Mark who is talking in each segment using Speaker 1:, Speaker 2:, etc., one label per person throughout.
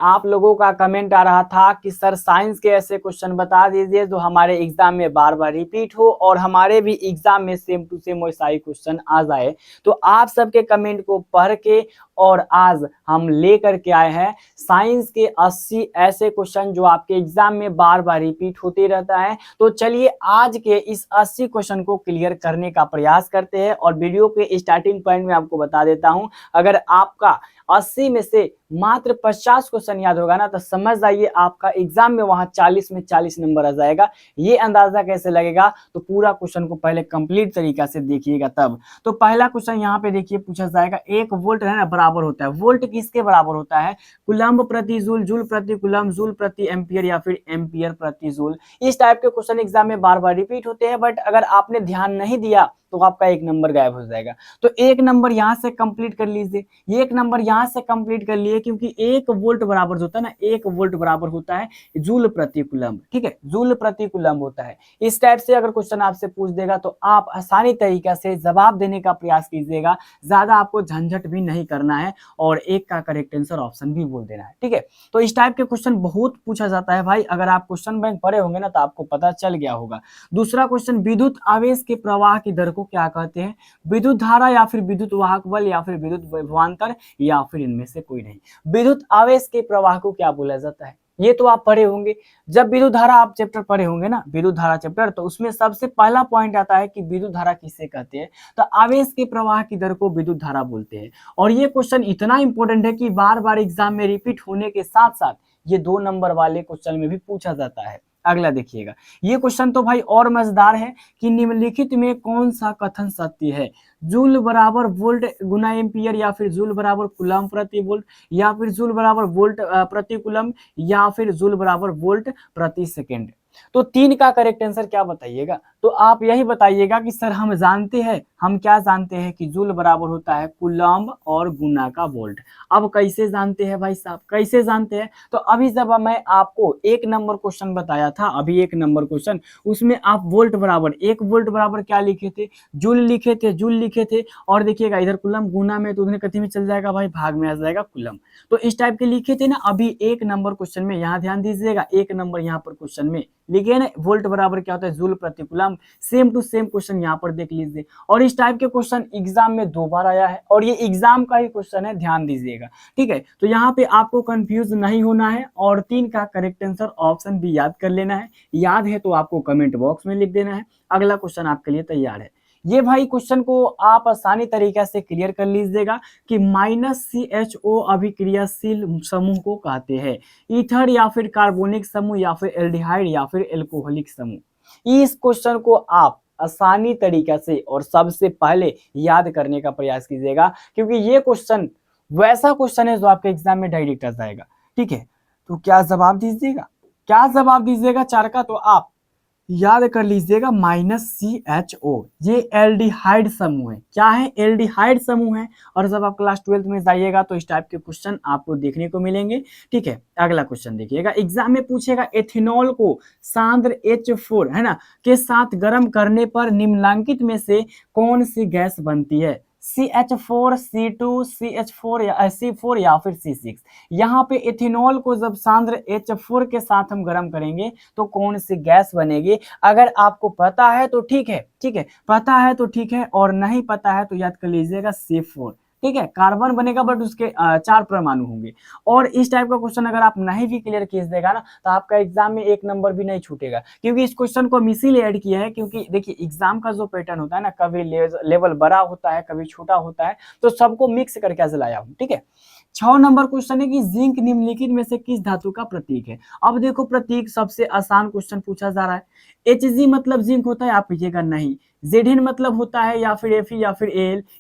Speaker 1: आप लोगों का कमेंट आ रहा था कि सर साइंस के ऐसे क्वेश्चन बता दीजिए जो हमारे एग्जाम में बार बार रिपीट हो और हमारे भी एग्जाम में सेम टू सेम वैसा ही क्वेश्चन आ जाए। तो आप सबके कमेंट को पढ़ के और आज हम लेकर के आए हैं साइंस के 80 ऐसे क्वेश्चन जो आपके एग्जाम में बार बार रिपीट होते रहता है। तो चलिए आज के इस 80 क्वेश्चन को क्लियर करने का प्रयास करते हैं और वीडियो के स्टार्टिंग पॉइंट में आपको बता देता हूं, अगर आपका 80 में से मात्र 50 क्वेश्चन याद होगा ना तो समझ जाइए आपका एग्जाम में वहां 40 में 40 नंबर आ जाएगा। ये अंदाजा कैसे लगेगा, तो पूरा क्वेश्चन को पहले कंप्लीट तरीका से देखिएगा तब। तो पहला क्वेश्चन यहाँ पे देखिए पूछा जाएगा, 1 वोल्ट है ना बराबर होता है, वोल्ट किसके बराबर होता है, कूलम्ब प्रति जूल, जूल प्रति कूलम्ब, जूल प्रति एम्पियर या फिर एम्पियर प्रति जूल। इस टाइप के क्वेश्चन एग्जाम में बार बार रिपीट होते हैं, बट अगर आपने ध्यान नहीं दिया तो आपका 1 नंबर गायब हो जाएगा। तो 1 नंबर यहाँ से कंप्लीट कर लीजिए, 1 नंबर यहाँ से कंप्लीट कर लिए, क्योंकि 1 वोल्ट बराबर जो होता है ना, 1 वोल्ट बराबर होता है जूल प्रति कूलम्ब। ठीक है, जूल प्रति कूलम्ब होता है। इस टाइप से अगर क्वेश्चन आपसे पूछ देगा तो आप आसानी तरीका से जवाब देने का प्रयास कीजिएगा, ज्यादा आपको झंझट भी नहीं करना है और 1 का करेक्ट आंसर ऑप्शन भी बोल देना है। ठीक है, तो इस टाइप के क्वेश्चन बहुत पूछा जाता है भाई, अगर आप क्वेश्चन बैंक पढ़े होंगे ना तो आपको पता चल गया होगा। दूसरा क्वेश्चन, विद्युत आवेश के प्रवाह की दर को क्या कहते हैं, विद्युत धारा या फिर विद्युत वाहक बल या फिर विद्युत विभवांतर या फिर इनमें से कोई नहीं। विद्युत आवेश के प्रवाह को क्या बोला जाता है, ये तो आप पढ़े होंगे। जब विद्युत धारा आप चैप्टर पढ़े होंगे ना, विद्युत धारा चैप्टर, तो उसमें सबसे पहला पॉइंट आता है कि विद्युत धारा किसे कहते हैं, तो आवेश के प्रवाह की दर को विद्युत धारा बोलते हैं। और ये क्वेश्चन इतना इंपॉर्टेंट है कि बार बार एग्जाम में रिपीट होने के साथ साथ ये 2 नंबर वाले क्वेश्चन में भी पूछा जाता है। अगला देखिएगा, ये क्वेश्चन तो भाई और मजेदार है कि निम्नलिखित में कौन सा कथन सत्य है, जूल बराबर वोल्ट गुना एम्पियर या फिर जूल बराबर कूलम्ब प्रति वोल्ट या फिर जूल बराबर वोल्ट प्रति कूलम्ब या फिर जूल बराबर वोल्ट प्रति सेकेंड। तो 3 का करेक्ट आंसर क्या बताइएगा, तो आप यही बताइएगा कि सर हम जानते हैं, हम क्या जानते हैं कि जूल बराबर होता है कूलम्ब और गुना का वोल्ट। अब कैसे जानते हैं भाई साहब, कैसे जानते हैं, तो अभी जब मैं आपको 1 नंबर क्वेश्चन बताया था, अभी 1 नंबर क्वेश्चन, उसमें आप वोल्ट बराबर 1 वोल्ट बराबर क्या लिखे थे, जूल लिखे थे, जूल लिखे थे। और देखिएगा इधर कूलम्ब गुना में तो उधर कथी में चल जाएगा भाई, भाग में आ जाएगा कूलम्ब। तो इस टाइप के लिखे थे ना। अभी 1 नंबर क्वेश्चन में यहाँ ध्यान दीजिएगा, 1 नंबर यहाँ पर क्वेश्चन में लिखे ना, वोल्ट बराबर क्या होता है, जूल प्रति coulomb. Same to same question यहाँ पर देख लीजिए। और इस टाइप के क्वेश्चन एग्जाम में 2 बार आया है और ये एग्जाम का ही क्वेश्चन है, ध्यान दीजिएगा। ठीक है, तो यहाँ पे आपको कंफ्यूज नहीं होना है और 3 का करेक्ट आंसर ऑप्शन भी याद कर लेना है। याद है तो आपको कमेंट बॉक्स में लिख देना है। अगला क्वेश्चन आपके लिए तैयार है। ये भाई क्वेश्चन को आप आसानी तरीके से क्लियर कर लीजिएगा कि -CHO अभिक्रियाशील समूह को कहते हैं, ईथर या फिर कार्बोनिक समूह या फिर एल्डिहाइड या फिर एल्कोहलिक समूह। इस क्वेश्चन को आप आसानी तरीके से और सबसे पहले याद करने का प्रयास कीजिएगा, क्योंकि ये क्वेश्चन वैसा क्वेश्चन है जो आपके एग्जाम में डायरेक्ट आ जाएगा। ठीक है, तो क्या जवाब दीजिएगा, क्या जवाब दीजिएगा 4 का, तो आप याद कर लीजिएगा -CHO, ये एल्डिहाइड समूह है। क्या है, एल्डिहाइड समूह है। और जब आप क्लास 12th में जाइएगा तो इस टाइप के क्वेश्चन आपको देखने को मिलेंगे। ठीक है, अगला क्वेश्चन देखिएगा, एग्जाम में पूछेगा एथेनॉल को सांद्र H4 है ना के साथ गर्म करने पर निम्नलिखित में से कौन सी गैस बनती है, CH4, C2, CH4 या C4 या फिर C6। यहाँ पे एथेनॉल को जब सांद्र H4 के साथ हम गर्म करेंगे तो कौन सी गैस बनेगी। अगर आपको पता है तो ठीक है, ठीक है, पता है तो ठीक है, और नहीं पता है तो याद कर लीजिएगा C4। ठीक है, कार्बन बनेगा बट उसके 4 परमाणु होंगे। और इस टाइप का क्वेश्चन अगर आप नहीं भी क्लियर कीजिएगा ना तो आपका एग्जाम में 1 नंबर भी नहीं छूटेगा, क्योंकि इस क्वेश्चन को हम इसीलिए ऐड किया है क्योंकि देखिए एग्जाम का जो पैटर्न होता है ना, कभी लेवल बड़ा होता है, कभी छोटा होता है, तो सबको मिक्स करके आज लाया हूँ। ठीक है, 6 नंबर क्वेश्चन है कि जिंक निम्नलिखित में से किस धातु का प्रतीक है। अब देखो प्रतीक सबसे आसान क्वेश्चन पूछा जा रहा है। Hg मतलब जिंक होता है, आप कहिएगा नहीं। Zn मतलब होता है या फिर Fe या फिर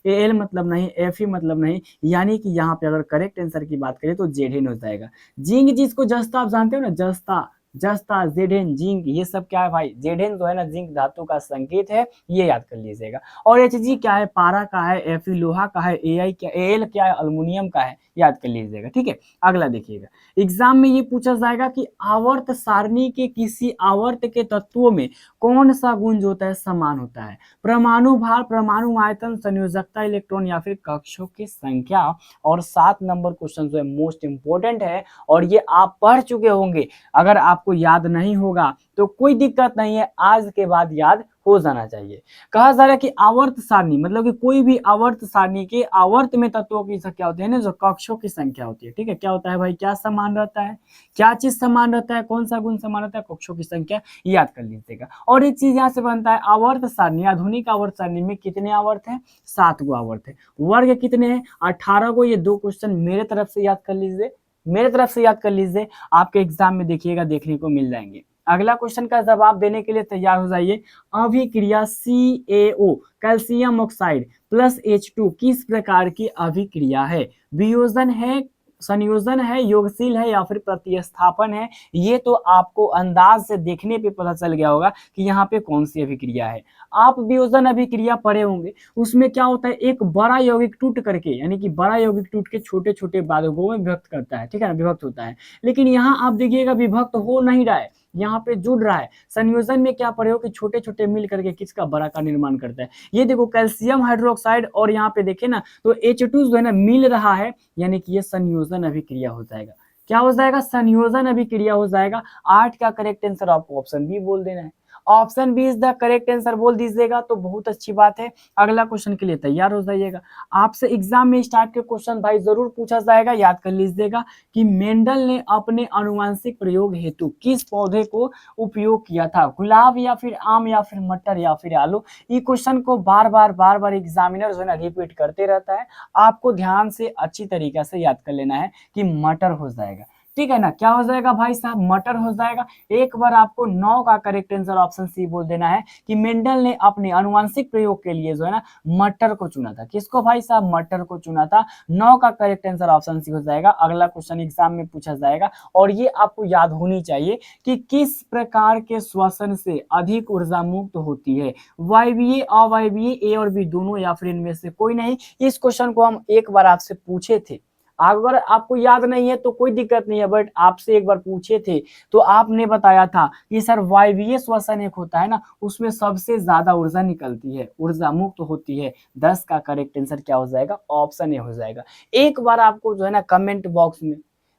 Speaker 1: Al मतलब नहीं, Fe मतलब नहीं, यानी कि यहाँ पे अगर करेक्ट आंसर की बात करें तो Zn हो जाएगा। जिंक जिसको जस्ता आप जानते हो ना, जस्ता, जस्ता, जेडेन, जिंक, ये सब क्या है भाई, जेडेन जो है ना जिंक धातु का संकेत है, ये याद कर लीजिएगा। और Hg क्या है, पारा का है, Fe लोहा का है, Ai क्या, Al क्या है, अल्युमिनियम का है, याद कर लीजिएगा। ठीक है, अगला देखिएगा, एग्जाम में ये पूछा जाएगा कि आवर्त सारणी के किसी आवर्त के तत्वों में कौन सा गुण जो होता है समान होता है, परमाणु भार, परमाणु आयतन, संयोजकता इलेक्ट्रॉन या फिर कक्षों की संख्या। और 7 नंबर क्वेश्चन जो है मोस्ट इंपोर्टेंट है, और ये आप पढ़ चुके होंगे। अगर आपको याद नहीं होगा तो कोई दिक्कत नहीं है, आज के बाद याद हो जाना चाहिए। कहा जा रहा है कि आवर्त सारणी मतलब कि कोई भी आवर्त सारणी के आवर्त में तत्वों की संख्या होती है ना, जो कक्षों की संख्या होती है। ठीक है, क्या होता है भाई, क्या समान रहता है, क्या चीज समान रहता है, कौन सा गुण समान रहता है, कक्षों की संख्या, याद कर लीजिएगा। और एक चीज यहाँ से बनता है, आवर्त सारणी, आधुनिक आवर्त सारणी में कितने आवर्त है, 7 गो आवर्त है। वर्ग कितने हैं, 18 को। ये 2 क्वेश्चन मेरे तरफ से याद कर लीजिए, मेरे तरफ से याद कर लीजिए, आपके एग्जाम में देखिएगा, देखने को मिल जाएंगे। अगला क्वेश्चन का जवाब देने के लिए तैयार हो जाइए। अभिक्रिया CaO calcium oxide plus H2 किस प्रकार की अभिक्रिया है, वियोजन है, संयोजन है, योगशील है या फिर प्रतिस्थापन है। ये तो आपको अंदाज से देखने पे पता चल गया होगा कि यहाँ पे कौन सी अभिक्रिया है। आप वियोजन अभिक्रिया पढ़े होंगे, उसमें क्या होता है, एक बड़ा यौगिक टूट करके, यानी कि बड़ा यौगिक टूट के छोटे छोटे भागों में विभक्त करता है। ठीक है ना, विभक्त होता है। लेकिन यहाँ आप देखिएगा विभक्त हो नहीं रहा है, यहाँ पे जुड़ रहा है। संयोजन में क्या पढ़े हो कि छोटे छोटे मिल करके किसका, बड़ा का निर्माण करता है। ये देखो कैल्शियम हाइड्रोक्साइड, और यहाँ पे देखे ना तो H2 जो है ना मिल रहा है, यानी कि ये संयोजन अभिक्रिया हो जाएगा। क्या हो जाएगा, संयोजन अभिक्रिया हो जाएगा। 8 का करेक्ट आंसर आपको ऑप्शन बी बोल देना है। Option B is the correct answer बोल दीजिएगा तो बहुत अच्छी बात है। अगला क्वेश्चन के लिए तैयार हो जाइएगा। आपसे एग्जाम में स्टार्ट के क्वेश्चन भाई जरूर पूछा जाएगा, याद कर लीजिएगा कि मेंडल ने अपने अनुवांशिक प्रयोग हेतु किस पौधे को उपयोग किया था, गुलाब या फिर आम या फिर मटर या फिर आलू। ये क्वेश्चन को बार बार एग्जामिनर जो है ना रिपीट करते रहता है, आपको ध्यान से अच्छी तरीके से याद कर लेना है कि मटर हो जाएगा। ठीक है ना, क्या हो जाएगा भाई साहब, मटर हो जाएगा। एक बार आपको 9 का करेक्ट आंसर ऑप्शन सी बोल देना है कि मेंडल ने अपने अनुवांशिक प्रयोग के लिए जो है ना मटर को चुना था। किसको भाई साहब, मटर को चुना था। 9 का करेक्ट आंसर ऑप्शन सी हो जाएगा। अगला क्वेश्चन एग्जाम में पूछा जाएगा और ये आपको याद होनी चाहिए कि किस प्रकार के श्वसन से अधिक ऊर्जा मुक्त होती है, वायवीय, अवायवीय, ए और बी दोनों या फिर इनमें से कोई नहीं। इस क्वेश्चन को हम एक बार आपसे पूछे थे, अगर आपको याद नहीं है तो कोई दिक्कत नहीं है, बट आपसे एक बार पूछे थे तो आपने बताया था कि सर वायवीय श्वसन एक होता है ना, उसमें सबसे ज्यादा ऊर्जा निकलती है, ऊर्जा मुक्त होती है। 10 का करेक्ट आंसर क्या हो जाएगा, ऑप्शन ए हो जाएगा। एक बार आपको जो है ना कमेंट बॉक्स में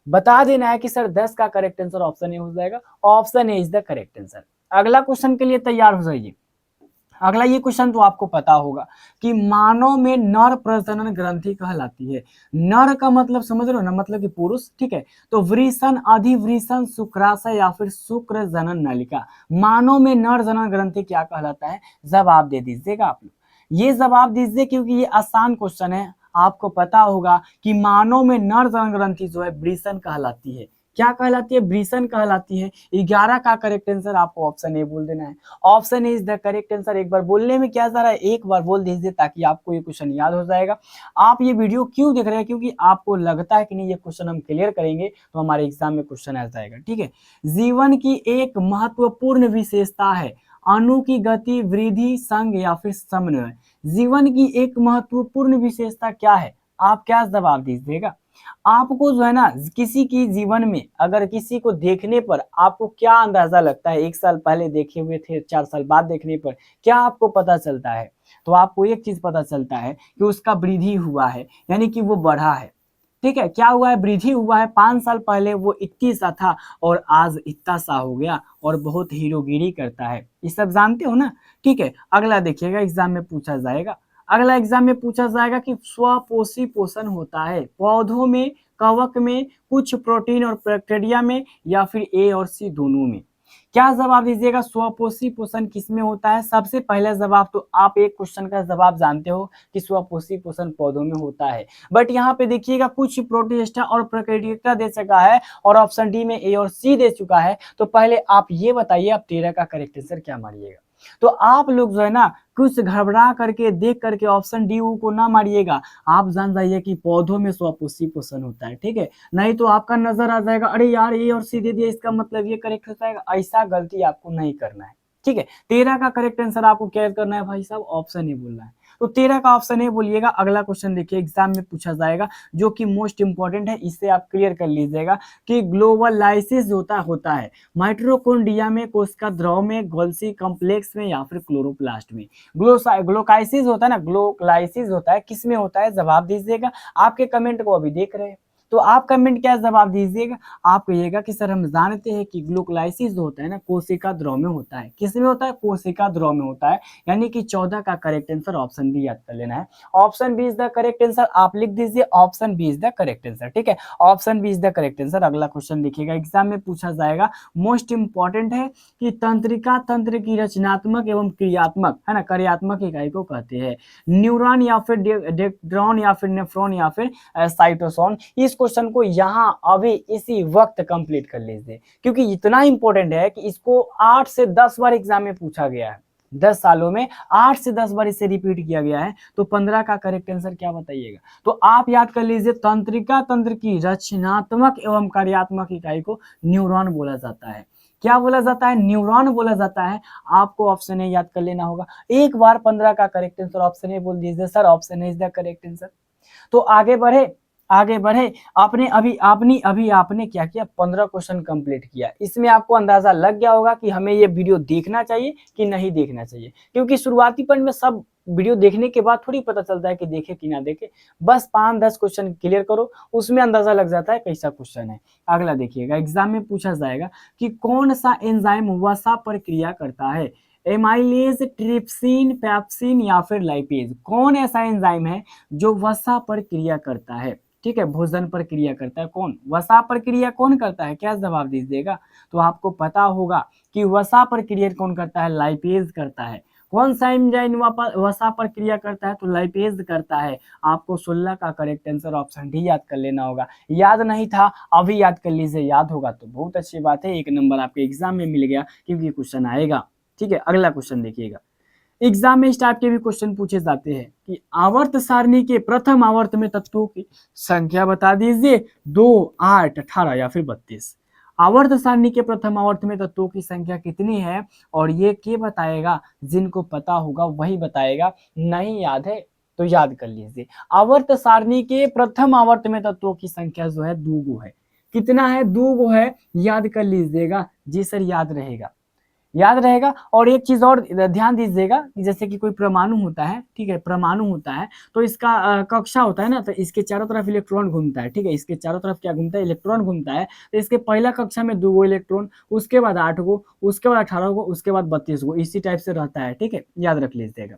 Speaker 1: बता देना है कि सर 10 का करेक्ट आंसर ऑप्शन ए हो जाएगा। Option A is the correct answer. अगला क्वेश्चन के लिए तैयार हो जाइए। अगला ये क्वेश्चन तो आपको पता होगा कि मानव में नर प्रजनन ग्रंथि कहलाती है। नर का मतलब समझ लो ना, मतलब कि पुरुष। ठीक है, तो वृषण, अधिवृषण, शुक्राशय या फिर शुक्र जनन नलिका, मानव में नर जनन ग्रंथि क्या कहलाता है, जवाब दे दीजिएगा आप लोग। ये जवाब दीजिए क्योंकि ये आसान क्वेश्चन है। आपको पता होगा कि मानव में नर जनन ग्रंथि जो है वृषण कहलाती है। क्या कहलाती है, वृषण कहलाती है। 11 का करेक्ट आंसर आपको ऑप्शन ए बोल देना है। Option A is the correct answer. एक बार बोलने में क्या जा रहा है, एक बार बोल दीजिए ताकि आपको ये क्वेश्चन याद हो जाएगा। आप ये वीडियो क्यों देख रहे हैं, क्योंकि आपको लगता है कि नहीं ये क्वेश्चन हम क्लियर करेंगे तो हमारे एग्जाम में क्वेश्चन आ जाएगा। ठीक है, जीवन की एक महत्वपूर्ण विशेषता है अणु की गति, वृद्धि, संघ या फिर समन्वय। जीवन की एक महत्वपूर्ण विशेषता क्या है, आप क्या जवाब दीजिएगा। आपको जो है ना किसी की जीवन में अगर किसी को देखने पर आपको क्या अंदाजा लगता है, 1 साल पहले देखे हुए थे, 4 साल बाद देखने पर क्या आपको पता चलता है, तो आपको एक चीज पता चलता है कि उसका वृद्धि हुआ है, यानी कि वो बढ़ा है। ठीक है, क्या हुआ है, वृद्धि हुआ है। 5 साल पहले वो इतनी सा था और आज इतना सा हो गया और बहुत हीरोगिरी करता है, ये सब जानते हो ना। ठीक है, अगला देखिएगा एग्जाम में पूछा जाएगा। अगला एग्जाम में पूछा जाएगा कि स्वपोषी पोषण होता है पौधों में, कवक में, कुछ प्रोटीन और बैक्टीरिया में या फिर ए और सी दोनों में। क्या जवाब दीजिएगा, स्वपोषी पोषण किसमें होता है। सबसे पहला जवाब तो आप एक क्वेश्चन का जवाब जानते हो कि स्वपोषी पोषण पौधों में होता है, बट यहाँ पे देखिएगा कुछ प्रोटिस्टा और बैक्टीरिया दे चुका है और ऑप्शन डी में ए और सी दे चुका है। तो पहले आप ये बताइए, आप 13 का करेक्ट आंसर क्या मानिएगा। तो आप लोग जो है ना कुछ घबरा करके देख करके ऑप्शन डी को ना मारिएगा। आप जान जाइए कि पौधों में स्वपुष्पी पोषण होता है, ठीक है। नहीं तो आपका नजर आ जाएगा अरे यार ए और सी दे दिया, इसका मतलब ये करेक्ट हो जाएगा। ऐसा गलती आपको नहीं करना है, ठीक है। 13 का करेक्ट आंसर आपको क्या करना है भाई साहब, ऑप्शन ए बोलना है। तो 13 का ऑप्शन ए बोलिएगा। अगला क्वेश्चन देखिए एग्जाम में पूछा जाएगा जो कि मोस्ट इंपॉर्टेंट है, इसे आप क्लियर कर लीजिएगा कि ग्लोबलाइसिस होता है माइटोकॉन्ड्रिया में, कोशिका द्रव में, गोल्गी कॉम्प्लेक्स में या फिर क्लोरोप्लास्ट में। ग्लोकाइसिस होता है ना, ग्लोकाइसिस होता है किस में होता है, जवाब दीजिएगा। आपके कमेंट को अभी देख रहे हैं तो आप कमेंट क्या जवाब दीजिएगा, आप कहिएगा कि सर हम जानते हैं कि ग्लूकोलाइसिस जो होता है ना कोशिका द्रव में होता है। किस में होता है, कोशिका द्रव में होता है। यानी कि 14 का करेक्ट आंसर ऑप्शन बी याद कर लेना है। Option B is the correct answer, आप लिख दीजिए option B is the correct answer, ठीक है। Option B is the correct answer. अगला क्वेश्चन देखिएगा एग्जाम में पूछा जाएगा, मोस्ट इंपॉर्टेंट है कि तंत्रिका तंत्र की रचनात्मक एवं क्रियात्मक है ना कार्यात्मक इकाई को कहते हैं। न्यूरॉन या फिर डेक्ट्रॉन या फिर नेफ्रॉन या फिर साइटोसोन। इस क्वेश्चन को यहाँ अभी इसी वक्त कंप्लीट कर लीजिए क्योंकि इतना इंपॉर्टेंट है कि इसको 8 से 10 बार एग्जाम में पूछा गया है। 10 सालों में 8 से 10 बार इसे रिपीट किया गया है। तो 15 का करेक्ट आंसर क्या बताइएगा। तो आप याद कर लीजिए तंत्रिका तंत्र की रचनात्मक एवं कार्यात्मक इकाई को न्यूरॉन बोला जाता है। क्या बोला जाता है, न्यूरॉन बोला जाता है। आपको ऑप्शन ए याद कर लेना होगा। एक बार 15 का करेक्ट आंसर ऑप्शन ए बोल दीजिए sir, option A is the correct answer. तो आगे बढ़े। आपने क्या किया, 15 क्वेश्चन कंप्लीट किया। इसमें आपको अंदाजा लग गया होगा कि हमें ये वीडियो देखना चाहिए कि नहीं देखना चाहिए, क्योंकि शुरुआती पॉइंट में सब वीडियो देखने के बाद थोड़ी पता चलता है कि देखे कि ना देखे। बस 5-10 क्वेश्चन क्लियर करो, उसमें अंदाजा लग जाता है कैसा क्वेश्चन है। अगला देखिएगा एग्जाम में पूछा जाएगा कि कौन सा एंजाइम वसा पर क्रिया करता है, एमाइलेज, ट्रिप्सिन, पैप्सिन या फिर लाइपेज। कौन ऐसा एंजाइम है जो वसा पर क्रिया करता है, ठीक है, भोजन पर क्रिया करता है। कौन वसा पर क्रिया कौन करता है, क्या जवाब दीजिएगा। तो आपको पता होगा कि वसा पर क्रिया कौन करता है, लाइपेज करता है। कौन सा एंजाइम वसा पर क्रिया करता है, तो लाइपेज करता है। आपको 16 का करेक्ट आंसर ऑप्शन डी याद कर लेना होगा। याद नहीं था अभी याद कर लीजिए, याद होगा तो बहुत अच्छी बात है, 1 नंबर आपके एग्जाम में मिल गया क्योंकि क्वेश्चन आएगा, ठीक है। अगला क्वेश्चन देखिएगा एग्जाम में इस टाइप के भी क्वेश्चन पूछे जाते हैं कि आवर्त सारणी के प्रथम आवर्त में तत्वों की संख्या बता दीजिए, 2, 8, 18 या फिर 32। आवर्त सारणी के प्रथम आवर्त में तत्वों की संख्या कितनी है और ये क्या बताएगा, जिनको पता होगा वही बताएगा। नहीं याद है तो याद कर लीजिए। आवर्त सारणी के प्रथम आवर्त में तत्वों की संख्या जो है 2 है। कितना है, 2 है, याद कर लीजिएगा। जी सर याद रहेगा, याद रहेगा। और एक चीज और ध्यान दीजिएगा कि जैसे कि कोई परमाणु होता है, ठीक है, परमाणु होता है तो इसका कक्षा होता है ना, तो इसके चारों तरफ इलेक्ट्रॉन घूमता है, ठीक है। इसके चारों तरफ क्या घूमता है, इलेक्ट्रॉन घूमता है। तो इसके पहला कक्षा में 2 इलेक्ट्रॉन, उसके बाद 8 गो, उसके बाद 18 गो, उसके बाद 32 गो, इसी टाइप से रहता है, ठीक है, याद रख लीजिएगा।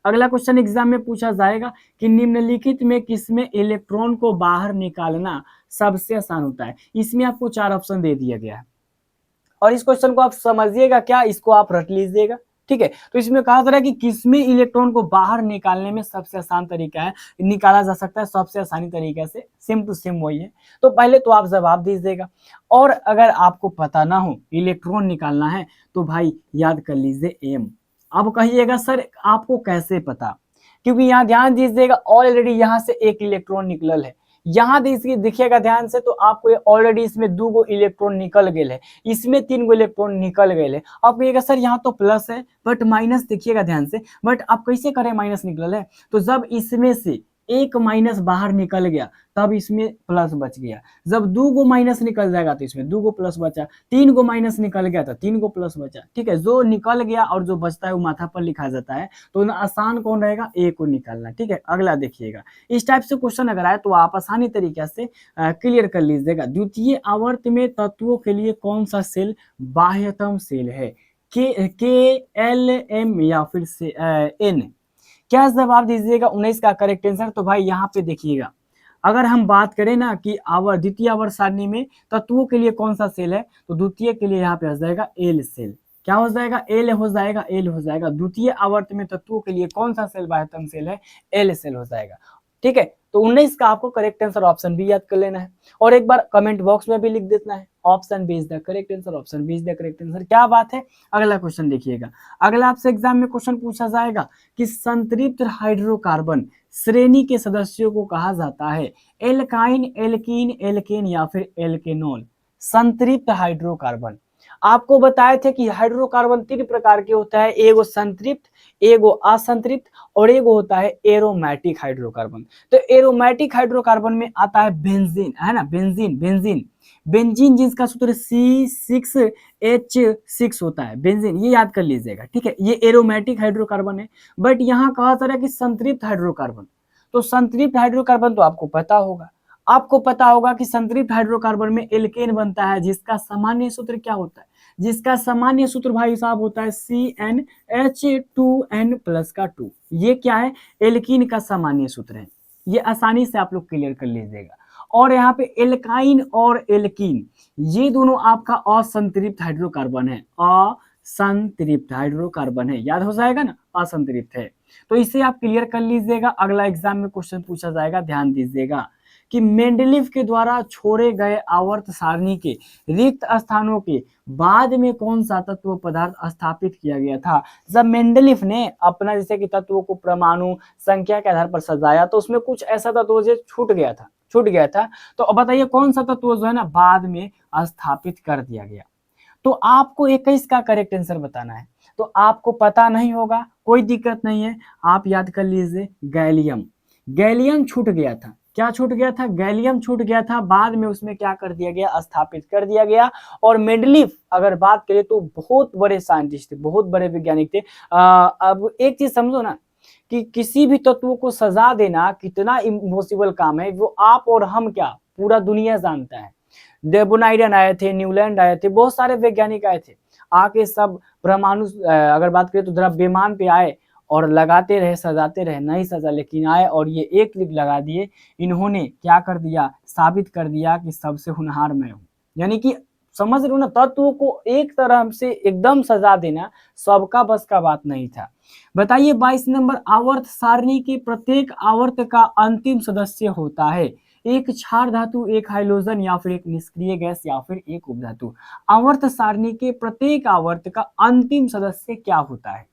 Speaker 1: अगला क्वेश्चन एग्जाम में पूछा जाएगा कि निम्नलिखित में किसमें इलेक्ट्रॉन को बाहर निकालना सबसे आसान होता है। इसमें आपको 4 ऑप्शन दे दिया गया है और इस क्वेश्चन को आप समझिएगा क्या, इसको आप रट लीजिएगा, ठीक है। तो इसमें कहा जा रहा है कि किसमें इलेक्ट्रॉन को बाहर निकालने में सबसे आसान तरीका है, निकाला जा सकता है सबसे आसानी तरीके से, सेम टू सेम वही है। तो पहले तो आप जवाब दीजिएगा और अगर आपको पता ना हो इलेक्ट्रॉन निकालना है तो भाई याद कर लीजिए एम। अब कहिएगा सर आपको कैसे पता, क्योंकि यहाँ ध्यान दीजिएगा ऑलरेडी यहाँ से एक इलेक्ट्रॉन निकलल है। यहाँ देखिएगा ध्यान से तो आपको ऑलरेडी इसमें 2 गो इलेक्ट्रॉन निकल गए है, इसमें 3 गो इलेक्ट्रॉन निकल गए है। अब कहिएगा सर यहाँ तो प्लस है बट माइनस, देखिएगा ध्यान से, बट आप कैसे करें माइनस निकल है, तो जब इसमें से एक माइनस बाहर निकल गया तब इसमें प्लस बच गया। जब 2 गो माइनस निकल जाएगा तो इसमें 2 गो प्लस बचा, 3 गो माइनस निकल गया तो 3 गो प्लस बचा, ठीक है। जो निकल गया और जो बचता है वो माथा पर लिखा जाता है। तो ना आसान कौन रहेगा, ए को निकालना, ठीक है। अगला देखिएगा इस टाइप से क्वेश्चन अगर आए तो आप आसानी तरीके से क्लियर कर लीजिएगा। द्वितीय आवर्त में तत्वों के लिए कौन सा सेल बाह्यतम सेल है, के एल एम या फिर से एन। क्या जवाब दीजिएगा 19 का करेक्ट आंसर। तो भाई यहाँ पे देखिएगा अगर हम बात करें ना कि द्वितीय आवर्त सारणी में तत्वों के लिए कौन सा सेल है, तो द्वितीय के लिए यहाँ पे हो जाएगा एल सेल। क्या हो जाएगा, एल हो जाएगा, एल हो जाएगा। द्वितीय आवर्त में तत्वों के लिए कौन सा सेल बाह्यतम सेल है, एल सेल हो जाएगा, ठीक है। तो 19 का आपको करेक्ट आंसर ऑप्शन बी याद कर लेना है और एक बार कमेंट बॉक्स में भी लिख देना है option B is the correct answer, option B is the correct answer. क्या बात है। अगला क्वेश्चन देखिएगा, अगला आपसे एग्जाम में क्वेश्चन पूछा जाएगा कि संतृप्त हाइड्रोकार्बन श्रेणी के सदस्यों को कहा जाता है एल्काइन, एल्कीन, एल्केन या फिर एल्केनॉल। संतृप्त हाइड्रोकार्बन आपको बताए थे कि हाइड्रोकार्बन 3 प्रकार के होता है, एगो संतृप्त, एगो असंतृप्त और एगो होता है एरोमेटिक हाइड्रोकार्बन। तो एरोमेटिक हाइड्रोकार्बन में आता है बेंजीन, है ना, बेंजीन, बेंजीन, बेंजीन जिसका सूत्र C6H6 होता है, बेंजीन, ये याद कर लीजिएगा, ठीक है। ये एरोमेटिक हाइड्रोकार्बन है, बट यहाँ कहा जा रहा है कि संतृप्त हाइड्रोकार्बन। तो संतृप्त हाइड्रोकार्बन तो आपको पता होगा, आपको पता होगा कि संतृप्त हाइड्रोकार्बन में एल्केन बनता है जिसका सामान्य सूत्र क्या होता है, जिसका सामान्य सूत्र भाई साहब होता है CnH2n प्लस का 2। ये क्या है, एल्कीन का सामान्य सूत्र है, ये आसानी से आप लोग क्लियर कर लीजिएगा। और यहाँ पे एल्काइन और एल्कीन ये दोनों आपका असंतृप्त हाइड्रोकार्बन है, असंतृप्त हाइड्रोकार्बन है, याद हो जाएगा ना, असंतृप्त है। तो इसे आप क्लियर कर लीजिएगा, अगला एग्जाम में क्वेश्चन पूछा जाएगा, ध्यान दीजिएगा कि मेंडलीफ के द्वारा छोड़े गए आवर्त सारणी के रिक्त स्थानों के बाद में कौन सा तत्व पदार्थ स्थापित किया गया था। जब मेंडलीफ ने अपना जैसे कि तत्वों को परमाणु संख्या के आधार पर सजाया तो उसमें कुछ ऐसा तत्व जो छूट गया था। तो अब बताइए कौन सा तत्व जो है ना बाद में स्थापित कर दिया गया। तो आपको 21 का करेक्ट आंसर बताना है। तो आपको पता नहीं होगा कोई दिक्कत नहीं है, आप याद कर लीजिए गैलियम। गैलियम छूट गया था, क्या छूट गया था, गैलियम छूट गया था, बाद में उसमें क्या कर दिया गया, स्थापित कर दिया गया। और मेंडलीफ अगर बात करें तो बहुत बड़े साइंटिस्ट थे, बहुत बड़े वैज्ञानिक थे। अब एक चीज समझो ना कि किसी भी तत्व को सजा देना कितना इम्पॉसिबल काम है, वो आप और हम क्या पूरा दुनिया जानता है। डेबोनाइडन आए थे, न्यूलैंड आए थे, बहुत सारे वैज्ञानिक आए थे, आके सब परमाणु अगर बात करें तो द्रव्यमान पे आए और लगाते रहे, सजाते रहे, नहीं सजा, लेकिन आए और ये एक क्लिप लगा दिए। इन्होंने क्या कर दिया, साबित कर दिया कि सबसे होनहार मैं हूँ। यानी कि समझ रहे हो ना, तत्वों को एक तरह से एकदम सजा देना सबका बस का बात नहीं था। बताइए 22 नंबर, आवर्त सारणी के प्रत्येक आवर्त का अंतिम सदस्य होता है एक क्षार धातु, एक हाइड्रोजन या फिर एक निष्क्रिय गैस या फिर एक उपधातु। आवर्त सारणी के प्रत्येक आवर्त का अंतिम सदस्य क्या होता है।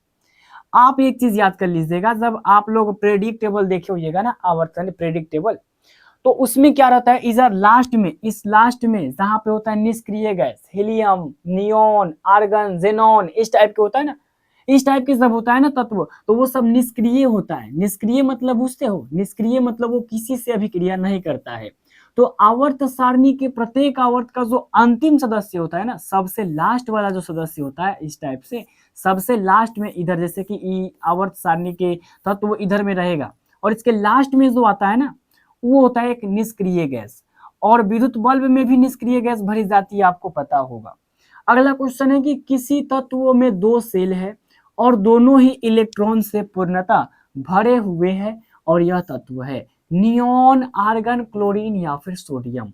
Speaker 1: आप एक चीज याद कर लीजिएगा, जब आप लोग प्रेडिक्टेबल देखे होइएगा ना, आवर्तन प्रेडिक्टेबल, तो उसमें क्या रहता है, इधर लास्ट में, इस लास्ट में जहां पे होता है निष्क्रिय गैस, हीलियम, नियोन, आर्गन, जेनॉन, इस टाइप के होता है ना, इस टाइप के सब होता है ना तत्व, तो वो सब निष्क्रिय होता है। निष्क्रिय मतलब बुझते हो, निष्क्रिय मतलब वो किसी से अभिक्रिया नहीं करता है। तो आवर्त सारणी के प्रत्येक आवर्त का जो अंतिम सदस्य होता है ना, सबसे लास्ट वाला जो सदस्य होता है, इस टाइप से सबसे लास्ट में इधर, जैसे कि आवर्त सारणी के तत्व इधर में रहेगा और इसके लास्ट में जो आता है ना, वो होता है एक निष्क्रिय गैस। और विद्युत बल्ब में भी निष्क्रिय गैस भरी जाती है, आपको पता होगा। अगला क्वेश्चन है कि किसी तत्व में 2 सेल है और दोनों ही इलेक्ट्रॉन से पूर्णतः भरे हुए हैं और यह तत्व है नियोन, आर्गन, क्लोरीन या फिर सोडियम।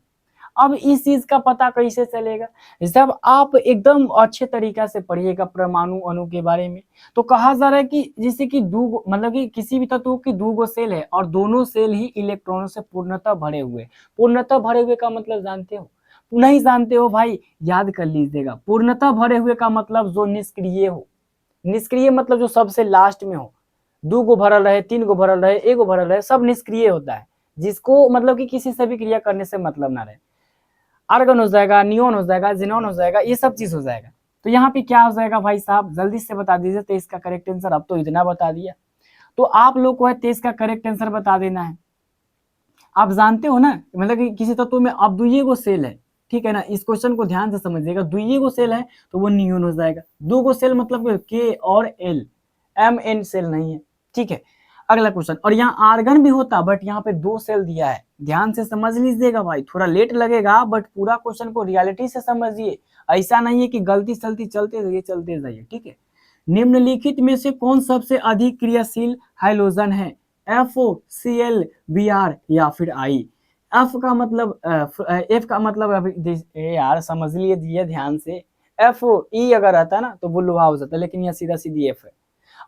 Speaker 1: अब इस चीज का पता कैसे चलेगा, जब आप एकदम अच्छे तरीका से पढ़िएगा परमाणु अणु के बारे में। तो कहा जा रहा है कि जैसे कि दो, मतलब कि किसी भी तत्व की 2 सेल है और दोनों सेल ही इलेक्ट्रॉनों से पूर्णतः भरे हुए। पूर्णतः भरे हुए का मतलब जानते हो, नहीं जानते हो भाई, याद कर लीजिएगा। पूर्णतः भरे हुए का मतलब जो निष्क्रिय हो, निष्क्रिय मतलब जो सबसे लास्ट में हो, 2 गो भरल रहे, 3 गो भरल रहे, 1 गो भरल रहे, सब निष्क्रिय होता है, जिसको मतलब कि किसी से भी क्रिया करने से मतलब ना रहे। आर्गन हो जाएगा, नियोन हो जाएगा, जिनोन हो जाएगा, ये सब चीज हो जाएगा। तो यहाँ पे क्या हो जाएगा भाई साहब, जल्दी से बता दीजिए 23 का करेक्ट आंसर। अब तो इतना बता दिया, तो आप लोग को है 23 का करेक्ट आंसर बता देना है। आप जानते हो ना, मतलब कि किसी तत्व में अब 2 गो सेल है, ठीक है ना, इस क्वेश्चन को ध्यान से समझिएगा। 2 गो सेल है तो वो नियोन हो जाएगा। 2 गो सेल मतलब के और एल, एम एन सेल नहीं है, ठीक है। अगला क्वेश्चन, और यहाँ आर्गन भी होता बट यहाँ पे 2 सेल दिया है, ध्यान से समझ लीजिएगा भाई, थोड़ा लेट लगेगा बट पूरा क्वेश्चन को रियलिटी से समझिए। ऐसा नहीं है कि गलती सलती चलते जाइए, ठीक है। निम्नलिखित में से कौन सबसे अधिक क्रियाशील हाइड्रोजन है, FO, CL, Br या फिर I। एफ का मतलब एफ का मतलब यार समझ लीजिए ध्यान से, FO, E अगर रहता ना तो वो लोहा हो जाता, लेकिन यह सीधा सीधी F है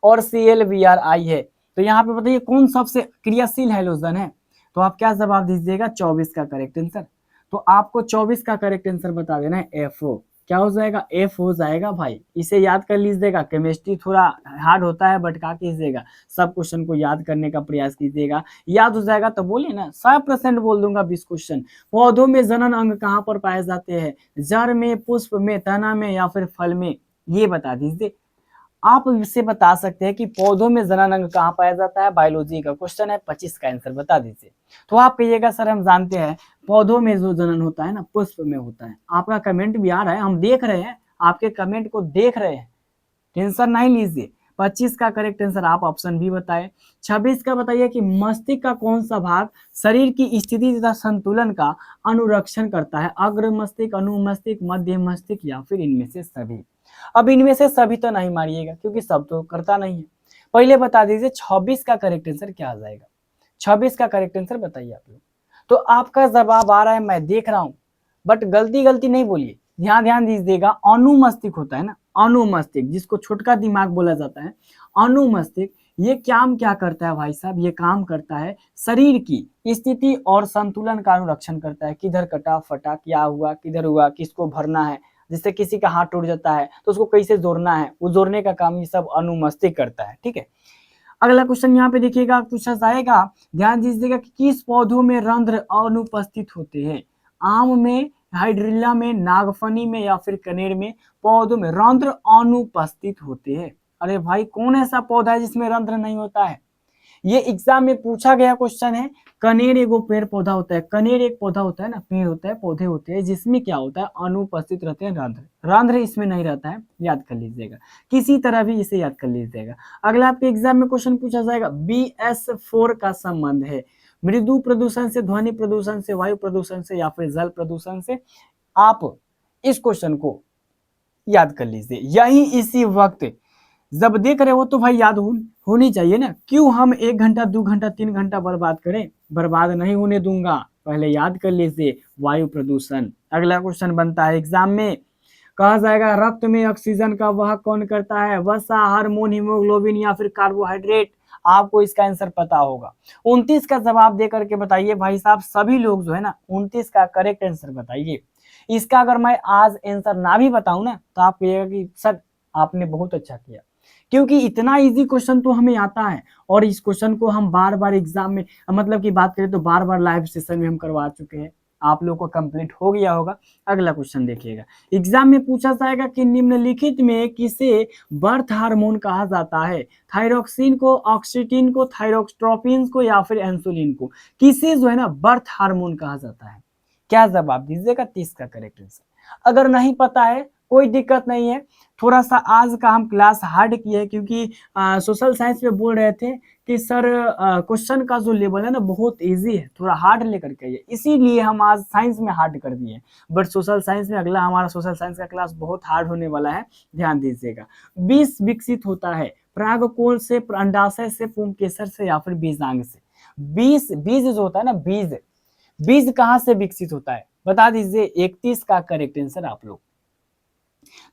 Speaker 1: और CL, Br, I है। तो यहाँ पे बताइए कौन सबसे क्रियाशील हाइड्रोजन है। तो आप क्या जवाब दीजिएगा 24 का करेक्ट आंसर। तो आपको 24 का करेक्ट आंसर बता देना है FO। क्या हो जाएगा? F हो जाएगा भाई। इसे याद कर लीजिएगा। केमिस्ट्री थोड़ा हार्ड होता है बट क्या कीजिएगा, सब क्वेश्चन को याद करने का प्रयास कीजिएगा। याद हो जाएगा तो बोलिए ना, 100% बोल दूंगा 20 क्वेश्चन। पौधों में जनन अंग कहाँ पर पाए जाते हैं? जड़ में, पुष्प में, तना में या फिर फल में? ये बता दीजिए। आप इससे बता सकते हैं कि पौधों में जनन अंग कहाँ पाया जाता है। बायोलॉजी का क्वेश्चन है, 25 का आंसर बता दीजिए। तो आप कहिएगा सर हम जानते हैं पौधों में जो जनन होता है ना पुष्प में होता है। आपका कमेंट भी आ रहा है, हम देख रहे हैं, आपके कमेंट को देख रहे हैं, टेंशन नहीं लीजिए। 25 का करेक्ट आंसर आप ऑप्शन बी बताए। 26 का बताइए कि मस्तिष्क का कौन सा भाग शरीर की स्थिति तथा संतुलन का अनुरक्षण करता है? अग्र मस्तिष्क, अनुमस्तिष्क, मध्य मस्तिष्क या फिर इनमें से सभी? अब इनमें से सभी तो नहीं मारिएगा क्योंकि सब तो करता नहीं है। पहले बता दीजिए 26 का करेक्ट आंसर क्या आ जाएगा। 26 का करेक्ट आंसर बताइए आप लोग। तो आपका जवाब आ रहा है, मैं देख रहा हूं, बट गलती नहीं बोलिए, ध्यान दीजिएगा। अनुमस्तिष्क होता है ना, अनुमस्तिष्क जिसको छोटका दिमाग बोला जाता है, अनुमस्तिष्क ये काम क्या करता है भाई साहब? ये काम करता है शरीर की स्थिति और संतुलन का अनुरक्षण करता है। किधर कटा फटा, क्या हुआ, किधर हुआ, किसको भरना है, जिससे किसी का हाथ टूट जाता है तो उसको कैसे जोड़ना है, वो जोड़ने का काम ये सब अनुमस्तिष्क करता है। ठीक है, अगला क्वेश्चन यहाँ पे देखिएगा पूछा जाएगा, ध्यान दीजिएगा कि किस पौधों में रंध्र अनुपस्थित होते हैं? आम में, हाइड्रिल्ला में, नागफनी में या फिर कनेर में पौधों में रंध्र अनुपस्थित होते हैं? अरे भाई कौन ऐसा पौधा है जिसमें रंध्र नहीं होता है? ये एग्जाम में पूछा गया क्वेश्चन है। कनेर एगो पेड़ पौधा होता है, कनेर एक पौधा होता है ना, पेड़ होता है, पौधे होते हैं जिसमें क्या होता है, अनुपस्थित रहते हैं रंध्र। रंध्र इसमें नहीं रहता है, याद कर लीजिएगा, किसी तरह भी इसे याद कर लीजिएगा। अगला आपके एग्जाम में क्वेश्चन पूछा जाएगा, BS4 का संबंध है मृदु प्रदूषण से, ध्वनि प्रदूषण से, वायु प्रदूषण से या फिर जल प्रदूषण से? आप इस क्वेश्चन को याद कर लीजिए यही इसी वक्त। जब देख रहे हो तो भाई याद होनी चाहिए ना। क्यों हम 1 घंटा 2 घंटा 3 घंटा बर्बाद करें? बर्बाद नहीं होने दूंगा, पहले याद कर लीजिए वायु प्रदूषण। अगला क्वेश्चन बनता है एग्जाम में, कहा जाएगा रक्त में ऑक्सीजन का वह कौन करता है? वसा, हार्मोन, हीमोग्लोबिन या फिर कार्बोहाइड्रेट? आपको इसका आंसर पता होगा। 29 का जवाब दे करके बताइए भाई साहब, सभी लोग जो है ना 29 का करेक्ट आंसर बताइए। इसका अगर मैं आज आंसर ना भी बताऊं ना तो आप कहिएगा कि सर आपने बहुत अच्छा किया, क्योंकि इतना इजी क्वेश्चन तो हमें आता है और इस क्वेश्चन को हम बार बार एग्जाम में, मतलब की बात करें तो बार बार लाइव सेशन में हम करवा चुके हैं, आप लोगों को कंप्लीट हो गया होगा। अगला क्वेश्चन देखिएगा, एग्जाम में पूछा जाएगा कि निम्नलिखित में किसे बर्थ हार्मोन कहा जाता है? थायरोक्सिन को, ऑक्सीटिन को, थायरोक्सट्रोपिन को या फिर इंसुलिन को? किसे जो है ना बर्थ हार्मोन कहा जाता है? क्या जवाब दीजिएगा 30 का करेक्ट आंसर। अगर नहीं पता है कोई दिक्कत नहीं है, थोड़ा सा आज का हम क्लास हार्ड किए हैं क्योंकि सोशल साइंस में बोल रहे थे कि सर क्वेश्चन का जो लेवल है ना बहुत इजी है, थोड़ा हार्ड लेकर के आइए, इसीलिए हम आज साइंस में हार्ड कर दिए। बट सोशल साइंस में अगला हमारा सोशल साइंस का क्लास बहुत हार्ड होने वाला है, ध्यान दीजिएगा। बीज विकसित होता है परागकोश से, अंडाशय से, पुंकेसर से या फिर बीजांग से? बीज जो होता है ना, बीज कहाँ से विकसित होता है बता दीजिए। 31 का करेक्ट आंसर आप लोग।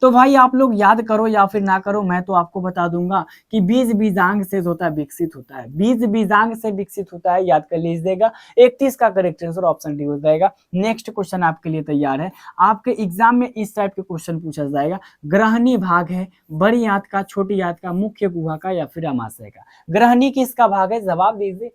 Speaker 1: तो भाई आप लोग याद करो या फिर ना करो, मैं तो आपको बता दूंगा कि बीज बीजांग से होता है विकसित होता है, बीज बीजांग से विकसित होता है, याद कर लीजिएगा। 31 का करेक्ट आंसर ऑप्शन डी हो जाएगा। नेक्स्ट क्वेश्चन आपके लिए तैयार है। आपके एग्जाम में इस टाइप के क्वेश्चन पूछा जाएगा, ग्रहणी भाग है बड़ी आंत का, छोटी आंत का, मुख्य गुहा का या फिर अमाशय का? ग्रहणी किसका भाग है? जवाब दीजिए।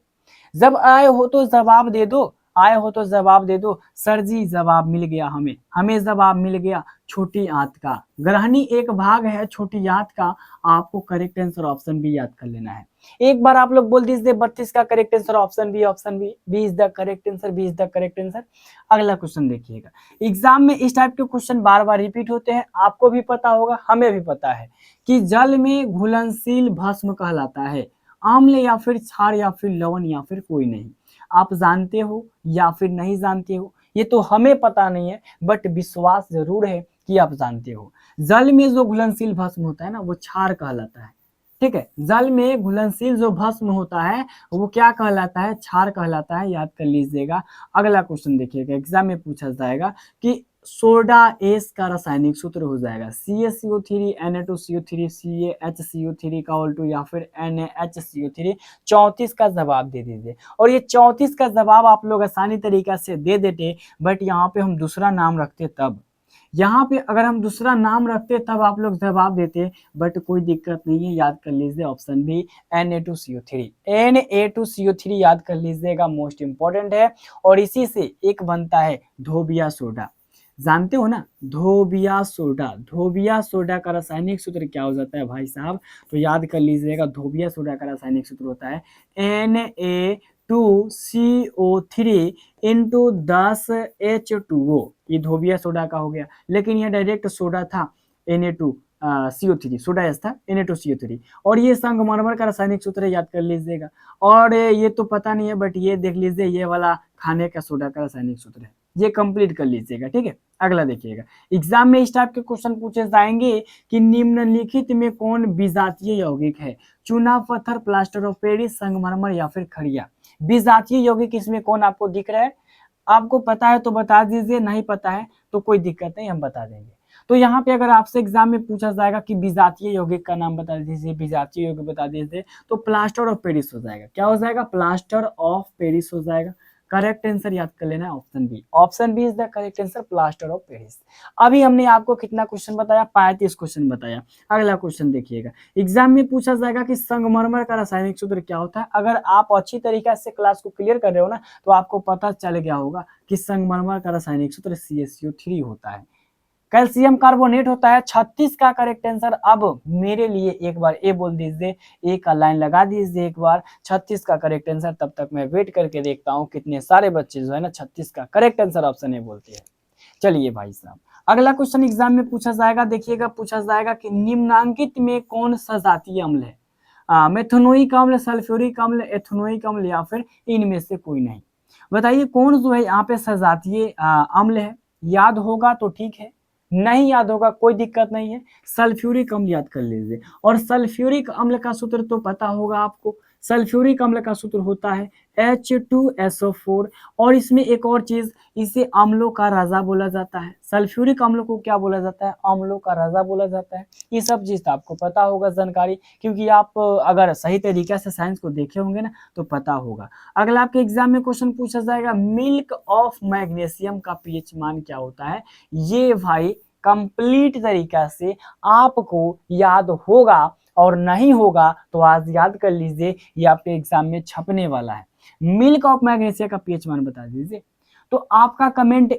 Speaker 1: जब आए हो तो जवाब दे दो, आए हो तो जवाब दे दो। सर जी जवाब मिल गया, हमें जवाब मिल गया छोटी आंत का। ग्रहणी एक भाग है छोटी आंत का, आपको करेक्ट आंसर ऑप्शन बी याद कर लेना है। एक बार आप लोग बोल दीजिए 32 का correct answer option B, B is the correct answer, B is the correct answer. अगला क्वेश्चन देखिएगा, एग्जाम में इस टाइप के क्वेश्चन बार बार रिपीट होते हैं, आपको भी पता होगा हमें भी पता है कि जल में घुलनशील भस्म कहलाता है, आम्ल या फिर क्षार या फिर लवण या फिर कोई नहीं? आप जानते हो या फिर नहीं जानते हो ये तो हमें पता नहीं है, बट विश्वास जरूर है कि आप जानते हो। जल में जो घुलनशील भस्म होता है ना वो क्षार कहलाता है, ठीक है। जल में घुलनशील जो भस्म होता है वो क्या कहलाता है? क्षार कहलाता है, याद कर लीजिएगा। अगला क्वेश्चन देखिएगा, एग्जाम में पूछा जाएगा कि सोडा एस का रासायनिक सूत्र हो जाएगा CaCO3 Na2CO3 CaHCO3 का ऑल टू या फिर NaHCO3। 34 का जवाब दे दीजिए। और ये 34 का जवाब आप लोग आसानी तरीका से दे देते, बट यहाँ पे हम दूसरा नाम रखते तब, यहाँ पे अगर हम दूसरा नाम रखते तब आप लोग जवाब देते, बट कोई दिक्कत नहीं है, याद कर लीजिए ऑप्शन बी Na2CO3। Na2CO3 याद कर लीजिएगा, मोस्ट इंपॉर्टेंट है। और इसी से एक बनता है धोबिया सोडा, जानते हो ना धोबिया सोडा। धोबिया सोडा का रासायनिक सूत्र क्या हो जाता है भाई साहब, तो याद कर लीजिएगा, धोबिया सोडा का रासायनिक सूत्र होता है Na2CO3 इंटू 10H2O। ये धोबिया सोडा का हो गया, लेकिन यह डायरेक्ट सोडा था Na2CO3, सोडा एस था Na2CO3। और ये संगमरमर का रासायनिक सूत्र है, याद कर लीजिएगा। और ये तो पता नहीं है, बट ये देख लीजिए, ये वाला खाने का सोडा का रासायनिक सूत्र है, ये कंप्लीट कर लीजिएगा, ठीक है। अगला देखिएगा, एग्जाम में इस टाइप के क्वेश्चन पूछे जाएंगे कि निम्नलिखित में कौन विजातीय यौगिक है, चूना पत्थर, प्लास्टर ऑफ पेरिस, संगमरमर या फिर खड़िया। विजातीय यौगिक इसमें कौन आपको दिख रहा है, आपको पता है तो बता दीजिए, नहीं पता है तो कोई दिक्कत नहीं, हम बता देंगे। तो यहाँ पे अगर आपसे एग्जाम में पूछा जाएगा कि विजातीय यौगिक का नाम बता दीजिए, विजातीय यौगिक बता दीजिए, तो प्लास्टर ऑफ पेरिस हो जाएगा। क्या हो जाएगा, प्लास्टर ऑफ पेरिस हो जाएगा। करेक्ट आंसर याद कर लेना है option B. Option B is the correct answer, plaster of Paris. अभी हमने आपको कितना क्वेश्चन बताया, 35 क्वेश्चन बताया। अगला क्वेश्चन देखिएगा, एग्जाम में पूछा जाएगा कि संगमरमर का रासायनिक सूत्र क्या होता है। अगर आप अच्छी तरीके से क्लास को क्लियर कर रहे हो ना, तो आपको पता चल गया होगा कि संगमरमर का रासायनिक सूत्र CaCO3 होता है। कैल्शियम कार्बोनेट होता है। 36 का करेक्ट आंसर। अब मेरे लिए एक बार ए बोल दीजिए, ए का लाइन लगा दीजिए एक बार, 36 का करेक्ट आंसर। तब तक मैं वेट करके देखता हूँ कितने सारे बच्चे जो है ना 36 का करेक्ट आंसर ऑप्शन ए बोलते हैं। चलिए भाई साहब, अगला क्वेश्चन एग्जाम में पूछा जाएगा, देखिएगा पूछा जाएगा कि निम्नांकित में कौन सजातीय अम्ल है, मेथनोइक अम्ल, सल्फ्यूरिक अम्ल, एथनोइक अम्ल या फिर इनमें से कोई नहीं। बताइए कौन जो है यहाँ पे सजातीय अम्ल है। याद होगा तो ठीक है, नहीं याद होगा कोई दिक्कत नहीं है। सल्फ्यूरिक अम्ल याद कर लीजिए। और सल्फ्यूरिक अम्ल का सूत्र तो पता होगा आपको, सल्फ्यूरिक अम्ल का सूत्र होता है H2SO4। और इसमें एक और चीज, इसे अम्लों का राजा बोला जाता है। सल्फ्यूरिक अम्ल को क्या बोला जाता है, अम्लों का राजा बोला जाता है। ये सब चीज तो आपको पता होगा जानकारी, क्योंकि आप अगर सही तरीके से साइंस को देखे होंगे ना तो पता होगा। अगला आपके एग्जाम में क्वेश्चन पूछा जाएगा, मिल्क ऑफ मैग्नीशियम का पीएच मान क्या होता है। ये भाई कंप्लीट तरीका से आपको याद होगा, और नहीं होगा तो आज याद कर लीजिए, ये आपके एग्जाम में छपने वाला है। मिल्क ऑफ मैग्नीशियम का पीएच मान बता दीजिए। तो आपका कमेंट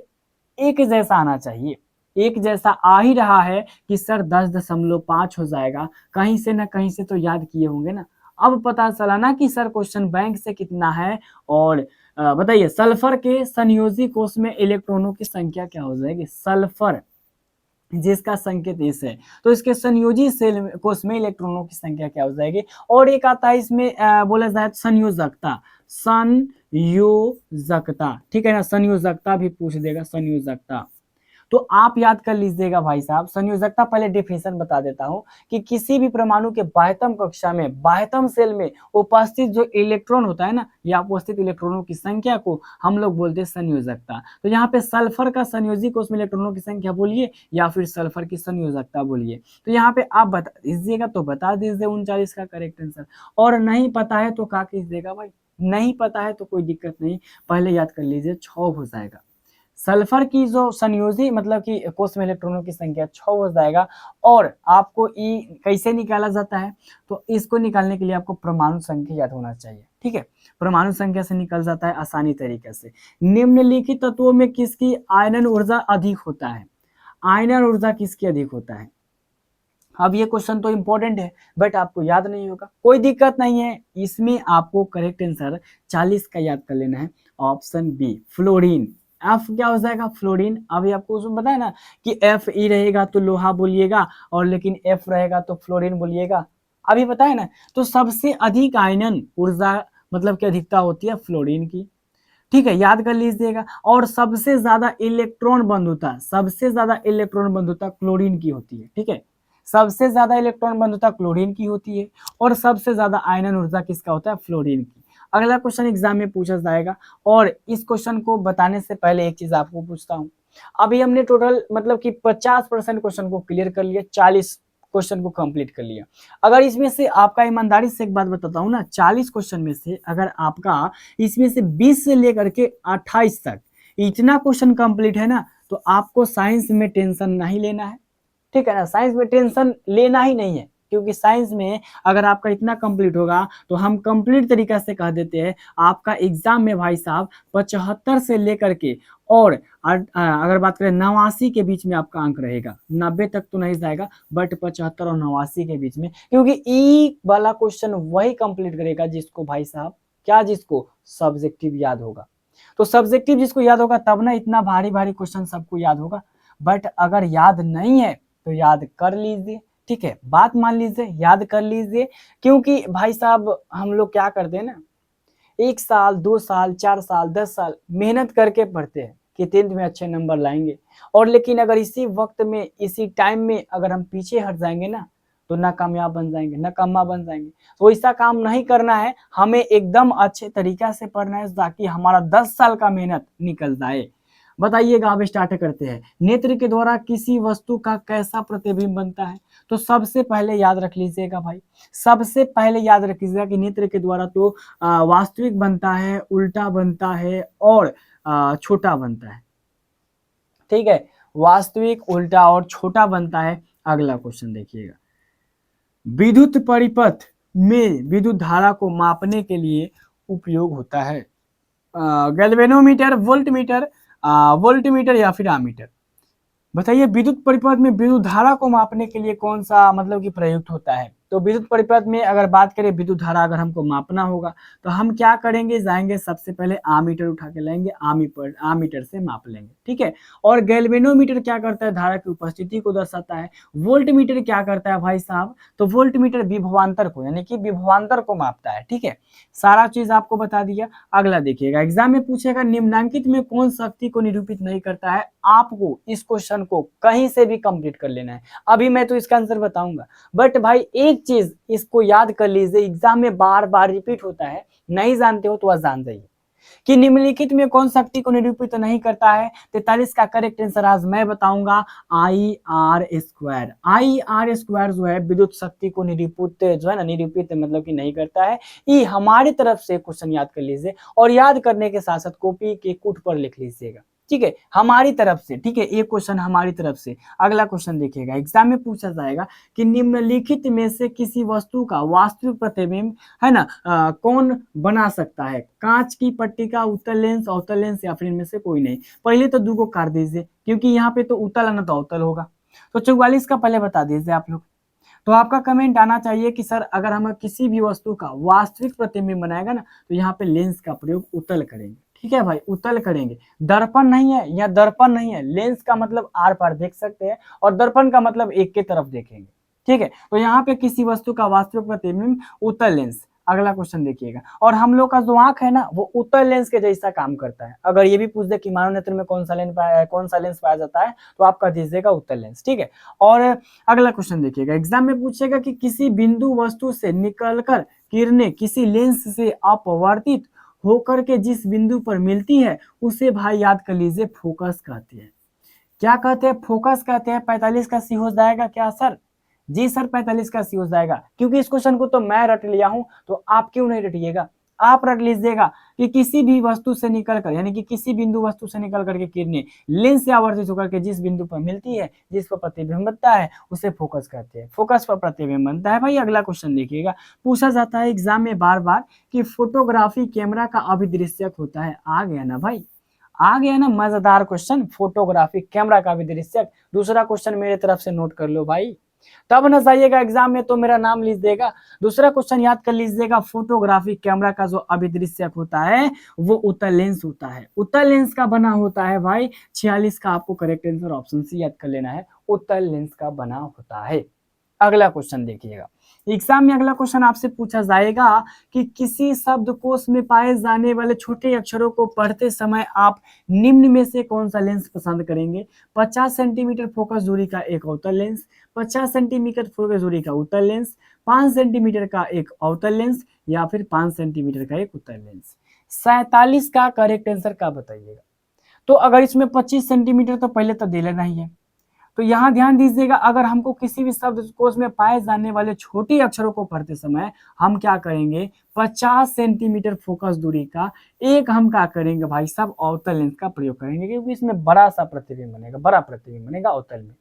Speaker 1: एक जैसा आना चाहिए, एक जैसा आ ही रहा है कि सर 10.5 हो जाएगा, कहीं से ना कहीं से तो याद किए होंगे ना। अब पता चला ना कि सर क्वेश्चन बैंक से कितना है। और बताइए सल्फर के संयोजी कोष में इलेक्ट्रॉनों की संख्या क्या हो जाएगी। सल्फर जिसका संकेत इस है, तो इसके संयोजी सेल कोष में इलेक्ट्रॉनों की संख्या क्या हो जाएगी। और एक आता है इसमें बोला जाए संयोजकता, संयोजकता, ठीक है ना, संयोजकता भी पूछ देगा, संयोजकता। तो आप याद कर लीजिएगा भाई साहब, संयोजकता पहले डेफिनेशन बता देता हूं कि किसी भी परमाणु के बाह्यतम कक्षा में, बाह्यतम सेल में उपस्थित जो इलेक्ट्रॉन होता है ना, या उपस्थित इलेक्ट्रॉनों की संख्या को हम लोग बोलते हैं संयोजकता। तो यहाँ पे सल्फर का संयोजी कोष में इलेक्ट्रॉनों की संख्या बोलिए, या फिर सल्फर की संयोजकता बोलिए। तो यहाँ पे आप बता दीजिएगा, तो बता दीजिए 39 का करेक्ट आंसर। और नहीं पता है तो क्या कीजिएगा भाई, नहीं पता है तो कोई दिक्कत नहीं, पहले याद कर लीजिए 6 हो जाएगा। सल्फर की जो संयोजी मतलब कि कोष में इलेक्ट्रॉनों की संख्या 6 हो जाएगा। और आपको ई कैसे निकाला जाता है, तो इसको निकालने के लिए आपको परमाणु संख्या याद होना चाहिए, ठीक है। परमाणु संख्या से निकल जाता है आसानी तरीके से। निम्नलिखित तत्वों में किसकी आयनन ऊर्जा अधिक होता है, आयनन ऊर्जा किसकी अधिक होता है। अब ये क्वेश्चन तो इंपॉर्टेंट है, बट आपको याद नहीं होगा, कोई दिक्कत नहीं है। इसमें आपको करेक्ट आंसर 40 का याद कर लेना है, ऑप्शन बी फ्लोरीन। एफ क्या हो जाएगा, फ्लोरीन। अभी आपको उसमें पता है ना कि एफ ई रहेगा तो लोहा बोलिएगा, और लेकिन एफ रहेगा तो फ्लोरीन बोलिएगा, अभी पता है ना। तो सबसे अधिक आयनन ऊर्जा मतलब की अधिकता होती है फ्लोरीन की, ठीक है, याद कर लीजिएगा। और सबसे ज्यादा इलेक्ट्रॉन बंधुता, सबसे ज्यादा इलेक्ट्रॉन बंधुता क्लोरीन की होती है, ठीक है। सबसे ज्यादा इलेक्ट्रॉन बंधुता क्लोरीन की होती है, और सबसे ज्यादा आयनन ऊर्जा किसका होता है, फ्लोरीन की। अगला क्वेश्चन एग्जाम में पूछा जाएगा। और इस क्वेश्चन को बताने से पहले एक चीज आपको पूछता हूँ, अभी हमने टोटल मतलब कि 50% क्वेश्चन को क्लियर कर लिया, 40 क्वेश्चन को कंप्लीट कर लिया। अगर इसमें से आपका, ईमानदारी से एक बात बताता हूँ ना, 40 क्वेश्चन में से अगर आपका इसमें से 20 से लेकर के 28 तक इतना क्वेश्चन कंप्लीट है ना, तो आपको साइंस में टेंशन नहीं लेना है, ठीक है ना। साइंस में टेंशन लेना ही नहीं है, क्योंकि साइंस में अगर आपका इतना कंप्लीट होगा तो हम कंप्लीट तरीका से कह देते हैं आपका एग्जाम में भाई साहब 75 से लेकर के और अगर बात करें 89 के बीच में आपका अंक रहेगा। 90 तक तो नहीं जाएगा, बट 75 और 89 के बीच में, क्योंकि ई वाला क्वेश्चन वही कंप्लीट करेगा जिसको भाई साहब क्या, जिसको सब्जेक्टिव याद होगा। तो सब्जेक्टिव जिसको याद होगा तब ना इतना भारी भारी क्वेश्चन सबको याद होगा। बट अगर याद नहीं है तो याद कर लीजिए, ठीक है, बात मान लीजिए, याद कर लीजिए। क्योंकि भाई साहब हम लोग क्या करते हैं ना, 1 साल 2 साल 4 साल 10 साल मेहनत करके पढ़ते हैं कि 10th में अच्छे नंबर लाएंगे, और लेकिन अगर इसी वक्त में इसी टाइम में अगर हम पीछे हट जाएंगे ना, तो नाकामयाब बन जाएंगे, नाकामा बन जाएंगे। तो ऐसा काम नहीं करना है, हमें एकदम अच्छे तरीका से पढ़ना है ताकि हमारा 10 साल का मेहनत निकल जाए। बताइएगा, अब स्टार्ट करते हैं। नेत्र के द्वारा किसी वस्तु का कैसा प्रतिबिंब बनता है? तो सबसे पहले याद रख लीजिएगा भाई, सबसे पहले याद रख लीजिएगा कि नेत्र के द्वारा तो वास्तविक बनता है, उल्टा बनता है और छोटा बनता है, ठीक है, वास्तविक, उल्टा और छोटा बनता है। अगला क्वेश्चन देखिएगा, विद्युत परिपथ में विद्युत धारा को मापने के लिए उपयोग होता है गैल्वेनोमीटर, वोल्टमीटर, वोल्टमीटर या फिर आमीटर। बताइए, विद्युत परिपथ में विद्युत धारा को मापने के लिए कौन सा मतलब कि प्रयुक्त होता है? तो विद्युत परिपथ में अगर बात करें, विद्युत धारा अगर हमको मापना होगा तो हम क्या करेंगे, जाएंगे सबसे पहले आमीटर उठा के लाएंगे, आमीटर से माप लेंगे, ठीक है। और गैल्वेनोमीटर क्या करता है, धारा की उपस्थिति को दर्शाता है। वोल्टमीटर क्या करता है भाई साहब, तो वोल्टमीटर विभवांतर को, यानी कि विभवांतर को मापता है, ठीक है। सारा चीज आपको बता दिया। अगला देखिएगा, एग्जाम में पूछेगा निम्नांकित में कौन शक्ति को निरूपित नहीं करता है? आपको इस क्वेश्चन को कहीं से भी कंप्लीट कर लेना है। अभी मैं तो इसका आंसर बताऊंगा, बट भाई एक चीज इसको याद कर लीजिए, एग्जाम में बार बार रिपीट होता है, नहीं जानते हो तो आज जान जाइए कि निम्नलिखित में कौन शक्ति को निरूपित नहीं करता है। 43 का करेक्ट आंसर आज मैं बताऊंगा, IR²। IR² जो है विद्युत शक्ति को निरूपित जो है ना, निरूपित मतलब कि नहीं करता है। ये हमारी तरफ से क्वेश्चन याद कर लीजिए, और याद करने के साथ साथ कॉपी के कुट पर लिख लीजिएगा, ठीक है, हमारी तरफ से, ठीक है, एक क्वेश्चन हमारी तरफ से। अगला क्वेश्चन देखिएगा, एग्जाम में पूछा जाएगा कि निम्नलिखित में से किसी वस्तु का वास्तविक प्रतिबिंब है ना कौन बना सकता है? कांच की पट्टिका, उत्तल लेंस, अवतल लेंस या फिर इनमें से कोई नहीं। पहले तो 2 को काट दीजिए, क्योंकि यहाँ पे तो उत्तल है ना, तो अवतल होगा। तो 44 का पहले बता दीजिए आप लोग। तो आपका कमेंट आना चाहिए कि सर अगर हम किसी भी वस्तु का वास्तविक प्रतिबिंब बनाएगा ना, तो यहाँ पे लेंस का प्रयोग उत्तल करेंगे, ठीक है भाई, उत्तल करेंगे। दर्पण नहीं है या दर्पण नहीं है, लेंस का मतलब आर पार देख सकते हैं, और दर्पण का मतलब एक के तरफ देखेंगे, ठीक है। तो यहाँ पे किसी वस्तु का वास्तविक प्रतिबिंब उत्तल लेंस। अगला क्वेश्चन देखिएगा, और हम लोग का जो आंख है ना, वो उत्तल लेंस के जैसा काम करता है। अगर ये भी पूछ दे कि मानव नेत्र में कौन सा लेंस पाया जाता है, तो आप कह दीजिएगा उत्तल लेंस, ठीक है। और अगला क्वेश्चन देखिएगा, एग्जाम में पूछेगा कि किसी बिंदु वस्तु से निकलकर किरणें किसी लेंस से अपवर्तित होकर के जिस बिंदु पर मिलती है, उसे भाई याद कर लीजिए फोकस कहते हैं। क्या कहते हैं? फोकस कहते हैं। 45 का सी हो जाएगा क्या सर? जी सर, 45 का सी हो जाएगा, क्योंकि इस क्वेश्चन को तो मैं रट लिया हूं, तो आप क्यों नहीं रटिएगा? आप रट लीजिएगा कि किसी भी वस्तु से निकलकर, यानी कि किसी बिंदु वस्तु से निकल करके किरणें लेंस से आवर्तित होकर के जिस बिंदु पर मिलती है, जिस पर प्रतिबिंब बनता है, उसे फोकस कहते हैं। फोकस पर प्रतिबिंब बनता है। भाई अगला क्वेश्चन देखिएगा, पूछा जाता है एग्जाम में बार बार कि फोटोग्राफी कैमरा का अभिदृश्यक होता है। आ गया ना भाई, आ गया ना मजेदार क्वेश्चन, फोटोग्राफी कैमरा का अभिदृश्यक। दूसरा क्वेश्चन मेरे तरफ से नोट कर लो भाई, तब न जाइएगा एग्जाम में तो मेरा नाम लीजिएगा। दूसरा क्वेश्चन याद कर लीजिएगा, फोटोग्राफी कैमरा का जो अभिदृश्यक होता है वो उत्तल लेंस होता है। उत्तल लेंस का बना होता है भाई। 46 का आपको करेक्ट आंसर ऑप्शन सी याद कर लेना है, उत्तल लेंस का बना होता है। अगला क्वेश्चन देखिएगा, एग्जाम में अगला क्वेश्चन आपसे पूछा जाएगा कि किसी शब्दकोश में पाए जाने वाले छोटे अक्षरों को पढ़ते समय आप निम्न में से कौन सा लेंस पसंद करेंगे? 50 सेंटीमीटर फोकस दूरी का एक अवतल लेंस, 50 सेंटीमीटर फोकस दूरी का उत्तल लेंस, 5 सेंटीमीटर का एक अवतल लेंस, या फिर 5 सेंटीमीटर का एक उत्तल लेंस। 47 का करेक्ट आंसर का बताइएगा। तो अगर इसमें 25 सेंटीमीटर तो पहले तो दे लेना ही है। तो यहाँ ध्यान दीजिएगा, अगर हमको किसी भी शब्दकोश में पाए जाने वाले छोटे अक्षरों को पढ़ते समय हम क्या करेंगे, 50 सेंटीमीटर फोकस दूरी का एक हम क्या करेंगे भाई साहब, अवतल लेंस का प्रयोग करेंगे, क्योंकि इसमें बड़ा सा प्रतिबिंब बनेगा, बड़ा प्रतिबिंब बनेगा अवतल में।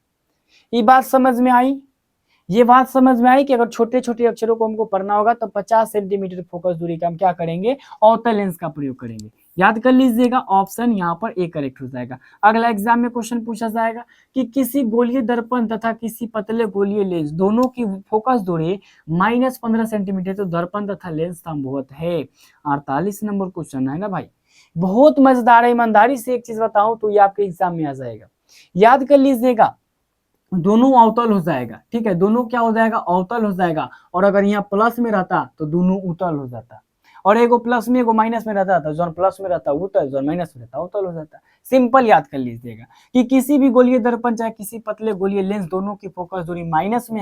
Speaker 1: ये बात समझ में आई? ये बात समझ में आई कि अगर छोटे छोटे अक्षरों को हमको पढ़ना होगा तो 50 सेंटीमीटर फोकस दूरी का हम क्या करेंगे, अवतल लेंस का प्रयोग करेंगे। याद कर लीजिएगा, ऑप्शन यहाँ पर ए करेक्ट हो जाएगा। अगला एग्जाम में क्वेश्चन पूछा जाएगा कि किसी गोलीय दर्पण तथा किसी पतले गोलीय लेंस दोनों की फोकस दूरी -15 सेंटीमीटर तो दर्पण तथा लेंस संभवत है। 48 नंबर क्वेश्चन है ना भाई, बहुत मजेदार है। ईमानदारी से एक चीज बताऊं तो ये आपके एग्जाम में आ जाएगा। याद कर लीजिएगा, दोनों अवतल हो जाएगा, ठीक है, दोनों क्या हो जाएगा, अवतल हो जाएगा। और अगर यहाँ प्लस में रहता तो दोनों उतल हो जाता, और एगो प्लस में एगो माइनस में रहता तो जोन प्लस में रहता उतल, जोन माइनस में रहता उतल हो जाता। सिंपल याद कर लीजिएगा कि किसी भी गोलीय दर्पण चाहे किसी पतले गोलीय लेंस दोनों की फोकस दूरी माइनस में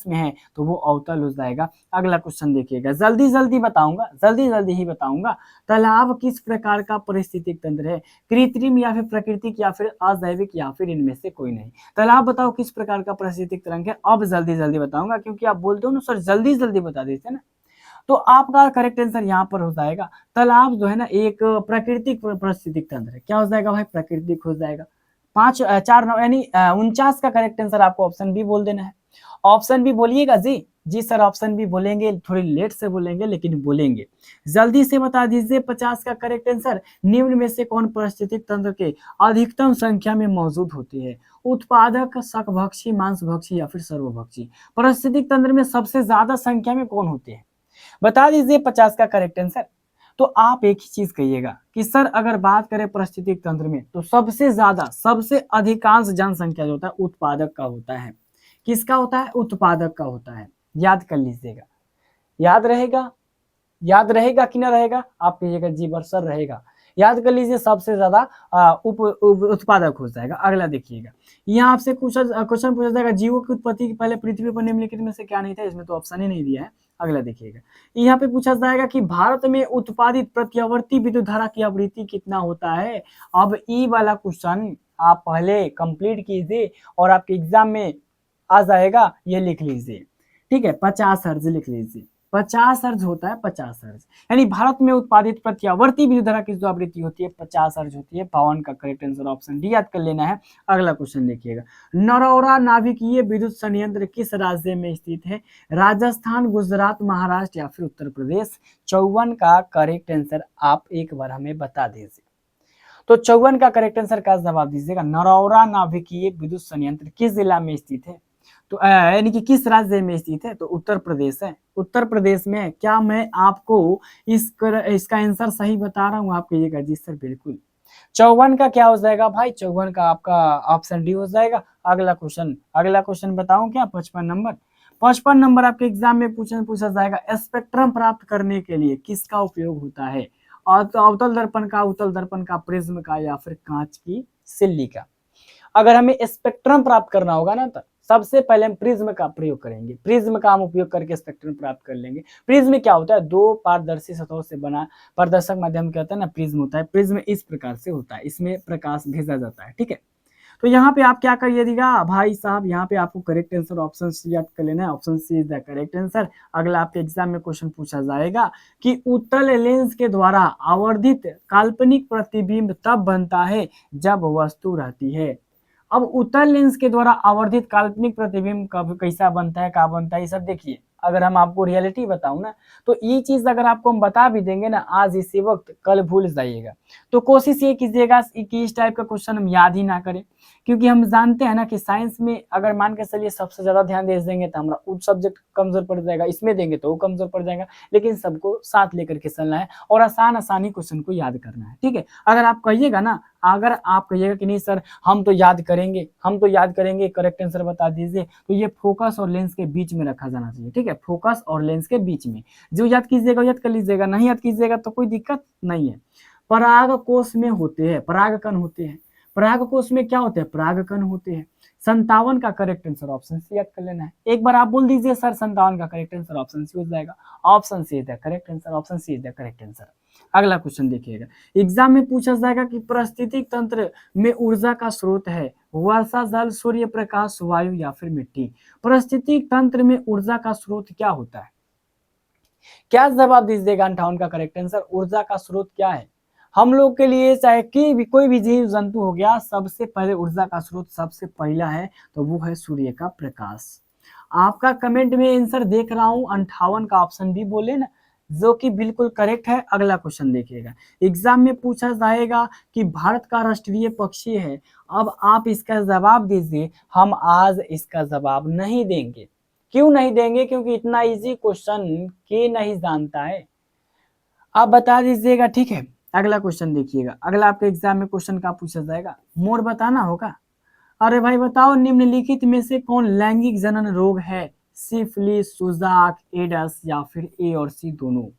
Speaker 1: है तो वो अवतल हो जाएगा। अगला क्वेश्चन देखिएगा, जल्दी जल्दी बताऊंगा, जल्दी जल्दी ही बताऊंगा। तालाब किस प्रकार का पारिस्थितिक तंत्र है, कृत्रिम या फिर प्राकृतिक या फिर अजैविक या फिर इनमें से कोई नहीं। तालाब बताओ किस प्रकार का पारिस्थितिक तंत्र है। अब जल्दी जल्दी बताऊंगा, क्योंकि आप बोलते हो ना सर जल्दी जल्दी बता देते ना, तो आपका करेक्ट आंसर यहाँ पर हो जाएगा, तालाब जो है ना एक प्राकृतिक पारिस्थितिक तंत्र है। क्या हो जाएगा भाई, प्राकृतिक हो जाएगा। 5 4 9 यानी 49 का करेक्ट आंसर आपको ऑप्शन बी बोल देना है। ऑप्शन बी बोलिएगा जी, जी सर ऑप्शन बी बोलेंगे, थोड़ी लेट से बोलेंगे लेकिन बोलेंगे। जल्दी से बता दीजिए 50 का करेक्ट आंसर, निम्न में से कौन पारिस्थितिक तंत्र के अधिकतम संख्या में मौजूद होते हैं, उत्पादक, शकभक्षी, मांसभक्षी या फिर सर्वभक्षी। पारिस्थितिक तंत्र में सबसे ज्यादा संख्या में कौन होते हैं, बता दीजिए 50 का करेक्ट आंसर। तो आप एक ही चीज कहिएगा कि सर अगर बात करें पारिस्थितिक तंत्र में तो सबसे ज्यादा, सबसे अधिकांश जनसंख्या जो होता है उत्पादक का होता है। किसका होता है, उत्पादक का होता है। याद कर लीजिएगा, याद रहेगा, याद रहेगा कि ना रहेगा, आप कहिएगा जी सर रहेगा। याद कर लीजिए सबसे ज्यादा उत्पादक हो जाएगा। अगला देखिएगा, यहाँ आपसे क्वेश्चन पूछा जाएगा, जीवों की उत्पत्ति के पहले पृथ्वी पर निम्नलिखित में से क्या नहीं था, इसमें तो ऑप्शन ही नहीं दिया है। अगला देखिएगा, यहाँ पे पूछा जाएगा कि भारत में उत्पादित प्रत्यावर्ती विद्युत धारा की आवृत्ति कितना होता है। अब ई वाला क्वेश्चन आप पहले कंप्लीट कीजिए और आपके एग्जाम में आ जाएगा, ये लिख लीजिए, ठीक है, 50 हर्ट्ज लिख लीजिए। 50 हर्ट्ज होता है, 50 हर्ट्ज, यानी भारत में उत्पादित प्रत्यावर्ती विद्युत धारा की जो आवृत्ति होती है 50 हर्ट्ज होती है। 52 का करेक्ट आंसर ऑप्शन डी याद कर लेना है। अगला क्वेश्चन देखिएगा, नरौरा नाभिकीय विद्युत संयंत्र किस राज्य में स्थित है, राजस्थान, गुजरात, महाराष्ट्र या फिर उत्तर प्रदेश। 54 का करेक्ट आंसर आप एक बार हमें बता दीजिए। तो 54 का करेक्ट आंसर का जवाब दीजिएगा, नरौरा नाभिकीय विद्युत संयंत्र किस जिला में स्थित है, तो यानी कि किस राज्य में स्थित है, तो उत्तर प्रदेश है, उत्तर प्रदेश में। क्या मैं आपको इसका आंसर सही बता रहा हूँ, आप कहिएगा जी सर बिल्कुल। 54 का क्या हो जाएगा भाई, 54 का आपका ऑप्शन डी हो जाएगा। अगला क्वेश्चन बताऊं क्या, 55 नंबर। 55 नंबर आपके एग्जाम में पूछा जाएगा, स्पेक्ट्रम प्राप्त करने के लिए किसका उपयोग होता है, अवतल दर्पण का, उत्तल दर्पण का, प्रिज्म का या फिर कांच की सिल्ली का। अगर हमें स्पेक्ट्रम प्राप्त करना होगा ना तो सबसे पहले हम प्रिज्म का प्रयोग करेंगे, प्रिज्म का हम उपयोग करके स्पेक्ट्रम प्राप्त कर लेंगे। प्रिज्म क्या होता है, दो पारदर्शी सतहों से बना पारदर्शक माध्यम क्या होता है ना, प्रिज्म होता है। प्रिज्म इस प्रकार से होता है, इसमें प्रकाश भेजा जाता है, ठीक है। तो यहाँ पे आप क्या करिएगा भाई साहब, यहाँ पे आपको करेक्ट आंसर ऑप्शन सी याद कर लेना है, option C is the correct answer. अगला आपके एग्जाम में क्वेश्चन पूछा जाएगा कि उत्तल लेंस के द्वारा आवर्धित काल्पनिक प्रतिबिंब तब बनता है जब वस्तु रहती है। अब उत्तल लेंस के द्वारा आवर्धित काल्पनिक प्रतिबिंब कब कैसा बनता है, कहाँ बनता है, ये सब देखिए। अगर हम आपको रियलिटी बताऊं ना तो ये चीज अगर आपको हम बता भी देंगे ना आज इसी वक्त, कल भूल जाइएगा। तो कोशिश ये कीजिएगा कि इस टाइप का क्वेश्चन हम याद ही ना करें, क्योंकि हम जानते हैं ना कि साइंस में अगर मान के चलिए सबसे ज्यादा ध्यान दे देंगे तो हमारा उस सब्जेक्ट कमजोर पड़ जाएगा, इसमें देंगे तो वो कमजोर पड़ जाएगा। लेकिन सबको साथ लेकर के चलना है और आसानी क्वेश्चन को याद करना है, ठीक है। अगर आप कहिएगा ना, अगर आप कहिएगा कि नहीं सर हम तो याद करेंगे, करेक्ट आंसर बता दीजिए, तो ये फोकस और लेंस के बीच में रखा जाना चाहिए, ठीक है, फोकस और लेंस के बीच में। जो याद कीजिएगा याद कर लीजिएगा, नहीं याद कीजिएगा तो कोई दिक्कत नहीं है। पराग कोश में होते हैं, परागकण होते हैं। पराग कोश में क्या होते हैं, परागकण होते हैं। 57 का करेक्ट आंसर ऑप्शन सी याद कर लेना है। एक बार आप बोल दीजिए सर 57 का करेक्ट आंसर ऑप्शन सी हो जाएगा। Option C is the correct answer, option C is the correct answer. अगला क्वेश्चन देखिएगा, एग्जाम में पूछा जाएगा कि पारिस्थितिक तंत्र में ऊर्जा का स्रोत है वर्षा जल, सूर्य प्रकाश, वायु या फिर मिट्टी। पारिस्थितिक तंत्र में ऊर्जा का स्रोत क्या होता है? क्या जवाब दीजिएगा 58 का करेक्ट आंसर? ऊर्जा का स्रोत क्या है? हम लोग के लिए चाहे कि भी कोई भी जीव जंतु हो गया, सबसे पहले ऊर्जा का स्रोत सबसे पहला है तो वो है सूर्य का प्रकाश। आपका कमेंट में आंसर देख रहा हूं 58 का ऑप्शन भी बोले ना, जो कि बिल्कुल करेक्ट है। अगला क्वेश्चन देखिएगा, एग्जाम में पूछा जाएगा कि भारत का राष्ट्रीय पक्षी है। अब आप इसका जवाब दीजिए। हम आज इसका जवाब नहीं देंगे। क्यों नहीं देंगे? क्योंकि इतना इजी क्वेश्चन के नहीं जानता है, आप बता दीजिएगा, ठीक है। अगला क्वेश्चन देखिएगा, अगला आपके एग्जाम में क्वेश्चन का पूछा जाएगा, मोर बताना होगा। अरे भाई बताओ, निम्नलिखित में से कौन लैंगिक जनन रोग है? सिफिलिस, सुजाक, एडस या फिर ए और सी दोनों।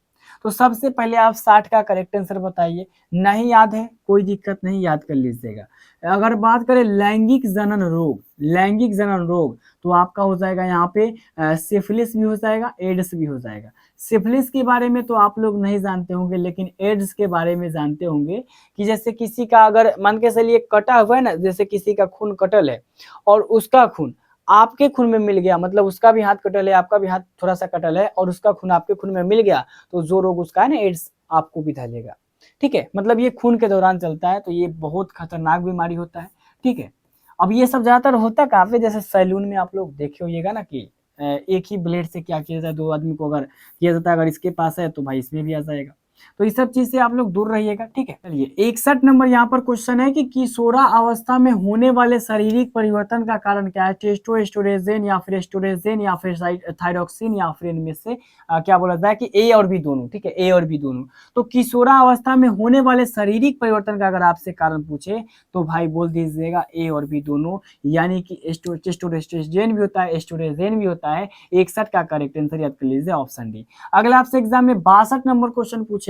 Speaker 1: तो सबसे पहले आप 60 का करेक्ट आंसर बताइए। नहीं याद है कोई दिक्कत नहीं, याद कर लीजिएगा। अगर बात करें लैंगिक जनन रोग, लैंगिक जनन रोग, तो आपका हो जाएगा यहाँ पे सिफिलिस भी हो जाएगा, एड्स भी हो जाएगा। सिफिलिस के बारे में तो आप लोग नहीं जानते होंगे, लेकिन एड्स के बारे में जानते होंगे कि जैसे किसी का अगर मान के चलिए कटा हुआ है ना, जैसे किसी का खून कटल है और उसका खून आपके खून में मिल गया, मतलब उसका भी हाथ कटल है, आपका भी हाथ थोड़ा सा कटल है और उसका खून आपके खून में मिल गया, तो जो रोग उसका है ना एड्स, आपको भी धलेगा। ठीक है, मतलब ये खून के दौरान चलता है, तो ये बहुत खतरनाक बीमारी होता है। ठीक है, अब ये सब ज्यादातर होता कहाँ पे? जैसे सैलून में आप लोग देखे होइएगा ना कि एक ही ब्लेड से क्या किया जाए, दो आदमी को अगर किया जाता है, अगर इसके पास है तो भाई इसमें भी आ जाएगा। तो इस सब चीज से आप लोग दूर रहिएगा। ठीक है, चलिए 61 नंबर यहाँ पर क्वेश्चन है कि किशोरावस्था में होने वाले शारीरिक परिवर्तन का कारण क्या है? टेस्टोस्टेरोन या फिर एस्ट्रोजन या फिर थायरॉक्सिन या फिर इनमें से क्या बोला जाए कि ए और बी दोनों। ठीक है, ए और बी दोनों। तो किशोरावस्था में होने वाले शारीरिक परिवर्तन का अगर आपसे कारण पूछे तो भाई बोल दीजिएगा ए और बी दोनों, यानी कि टेस्टोस्टेरोन भी होता है, एस्ट्रोजन भी होता है। 61 का करेक्ट आंसर याद कर लीजिए ऑप्शन डी। अगला आपसे एग्जाम में 62 नंबर क्वेश्चन पूछेगा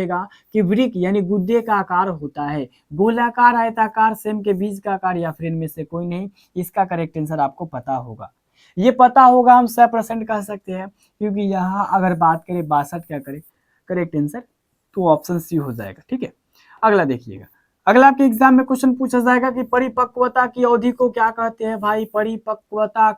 Speaker 1: कि वृक्क यानी गुद्दे का आकार होता है गोलाकार, आयताकार, सेम के बीज का आकार या फिर इनमें से कोई नहीं। इसका करेक्ट आंसर आपको पता होगा, ये पता होगा हम 100% कह सकते हैं, क्योंकि यहाँ अगर बात करें 62 का करेक्ट आंसर तो ऑप्शन सी हो जाएगा। ठीक है, अगला देखिएगा, अगला आपके एग्जाम में क्वेश्चन पूछा जाएगा कि परिपक्वता की अवधि को क्या कहते हैं? भाई परिपक्वता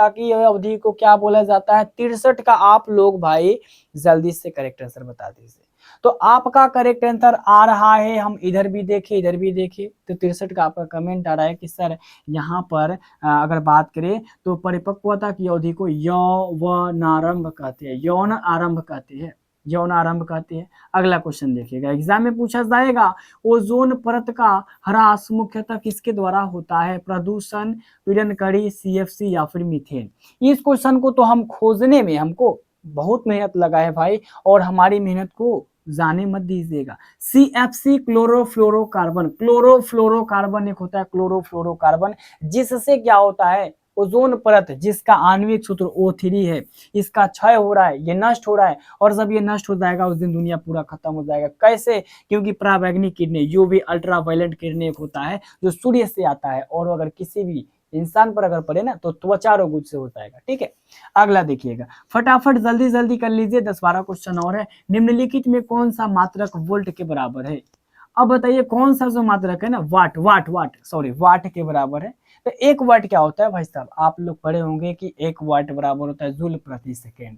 Speaker 1: की अवधि को क्या बोला जाता है? 63 का आप लोग भाई जल्दी से करेक्ट आंसर बता दीजिए। तो आपका करेक्ट आंसर आ रहा है, हम इधर भी देखें इधर भी देखें, तो 63 का आपका कमेंट आ रहा है कि सर यहाँ पर अगर बात करें तो परिपक्वता की अवधि को यौवनारंभ कहते हैं, यौन आरंभ कहते हैं, यौन आरंभ कहते हैं। अगला क्वेश्चन देखिएगा, एग्जाम में पूछा जाएगा ओजोन परत का ह्रास मुख्यतः किसके द्वारा होता है? प्रदूषण, पीड़नकरी, सीएफसी या फिर मीथेन। इस क्वेश्चन को तो हम खोजने में हमको बहुत मेहनत लगा है भाई, और हमारी मेहनत को जाने मत दीजिएगा। सीएफसी क्लोरोफ्लोरोकार्बन, क्लोरोफ्लोरोकार्बन एक होता है क्लोरोफ्लोरोकार्बन, जिससे क्या होता है ओजोन परत, जिसका आणविक सूत्र O3 है, इसका क्षय हो रहा है, ये नष्ट हो रहा है, और जब ये नष्ट हो जाएगा उस दिन दुनिया पूरा खत्म हो जाएगा। कैसे? क्योंकि पराबैंगनी किरणें, यूवी अल्ट्रावायलेट किरणें एक होता है जो सूर्य से आता है, और अगर किसी भी इंसान पर अगर पड़े ना तो त्वचा रोग से हो जाएगा। ठीक है, अगला देखिएगा, फटाफट जल्दी जल्दी कर लीजिए, 10-12 क्वेश्चन और है। निम्नलिखित में कौन सा मात्रक वोल्ट के बराबर है? अब बताइए कौन सा जो मात्रक है ना वाट के बराबर है। तो 1 वाट क्या होता है भाई साहब? आप लोग पढ़े होंगे कि 1 वाट बराबर होता है जूल प्रति सेकेंड।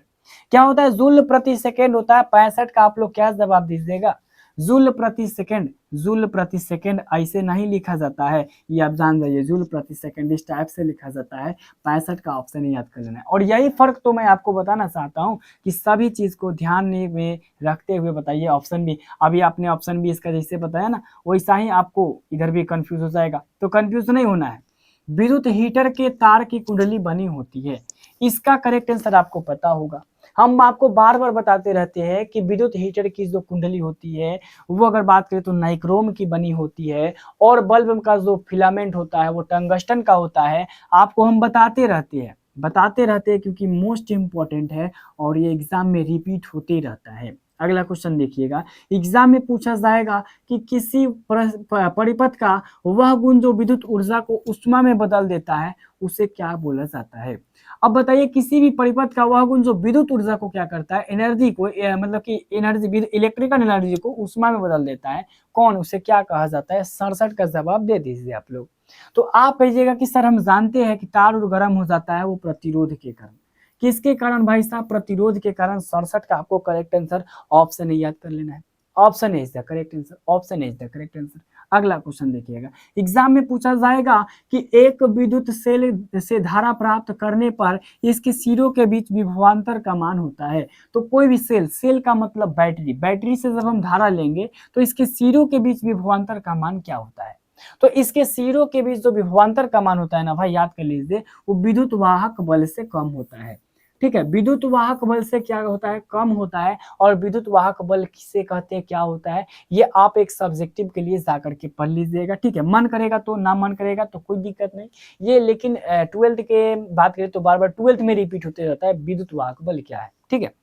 Speaker 1: क्या होता है? जूल प्रति सेकेंड होता है। 65 का आप लोग क्या जवाब दीजिएगा? जूल प्रति सेकेंड। जूल प्रति सेकेंड ऐसे नहीं लिखा जाता है, ये आप जान जाइए, जूल प्रति सेकेंड इस टाइप से लिखा जाता है। 65 का ऑप्शन ही याद कर लेना है। और यही फर्क तो मैं आपको बताना चाहता हूँ कि सभी चीज को ध्यान में रखते हुए बताइए। ऑप्शन बी, अभी आपने ऑप्शन बी इसका जैसे बताया ना, वैसा ही आपको इधर भी कंफ्यूज हो जाएगा, तो कंफ्यूज नहीं होना है। विद्युत हीटर के तार की कुंडली बनी होती है, इसका करेक्ट आंसर आपको पता होगा। हम आपको बार बार बताते रहते हैं कि विद्युत हीटर की जो कुंडली होती है वो अगर बात करें तो नाइक्रोम की बनी होती है, और बल्ब का जो फिलामेंट होता है वो टंगस्टन का होता है। आपको हम बताते रहते हैं क्योंकि मोस्ट इंपॉर्टेंट है और ये एग्जाम में रिपीट होते रहता है। अगला क्वेश्चन देखिएगा, एग्जाम में पूछा जाएगा कि किसी परिपथ का वह गुण जो विद्युत ऊर्जा को ऊष्मा में बदल देता है उसे क्या बोला जाता है। अब बताइए, किसी भी परिपथ का वह गुण जो विद्युत ऊर्जा को क्या करता है, एनर्जी को मतलब कि एनर्जी, इलेक्ट्रिकल एनर्जी को ऊष्मा में बदल देता है, कौन, उसे क्या कहा जाता है। 67 का जवाब दे दीजिए आप लोग। तो आप कहिएगा कि सर हम जानते हैं कि तार और गर्म हो जाता है वो प्रतिरोध के कारण। किसके कारण भाई साहब, प्रतिरोध के कारण। 67 का आपको करेक्ट आंसर ऑप्शन ए याद कर लेना है, option A is the correct answer, option A is the correct answer. अगला क्वेश्चन देखिएगा, एग्जाम में पूछा जाएगा कि एक विद्युत सेल से धारा प्राप्त करने पर इसके सिरों के बीच विभवांतर का मान होता है। तो कोई भी सेल का मतलब बैटरी, बैटरी से जब हम धारा लेंगे तो इसके सिरों के बीच विभवांतर का मान क्या होता है। तो इसके सिरों के बीच जो विभवांतर का मान होता है ना भाई, याद कर लीजिए, वो विद्युत वाहक बल से कम होता है। ठीक है, विद्युत वाहक बल से क्या होता है, कम होता है। और विद्युत वाहक बल किसे कहते हैं, क्या होता है, ये आप एक सब्जेक्टिव के लिए जाकर के पढ़ लीजिएगा। ठीक है, मन करेगा तो, ना मन करेगा तो कोई दिक्कत नहीं ये, लेकिन 12th के बात करें तो बार बार 12th में रिपीट होते रहता है विद्युत वाहक बल क्या है। ठीक है,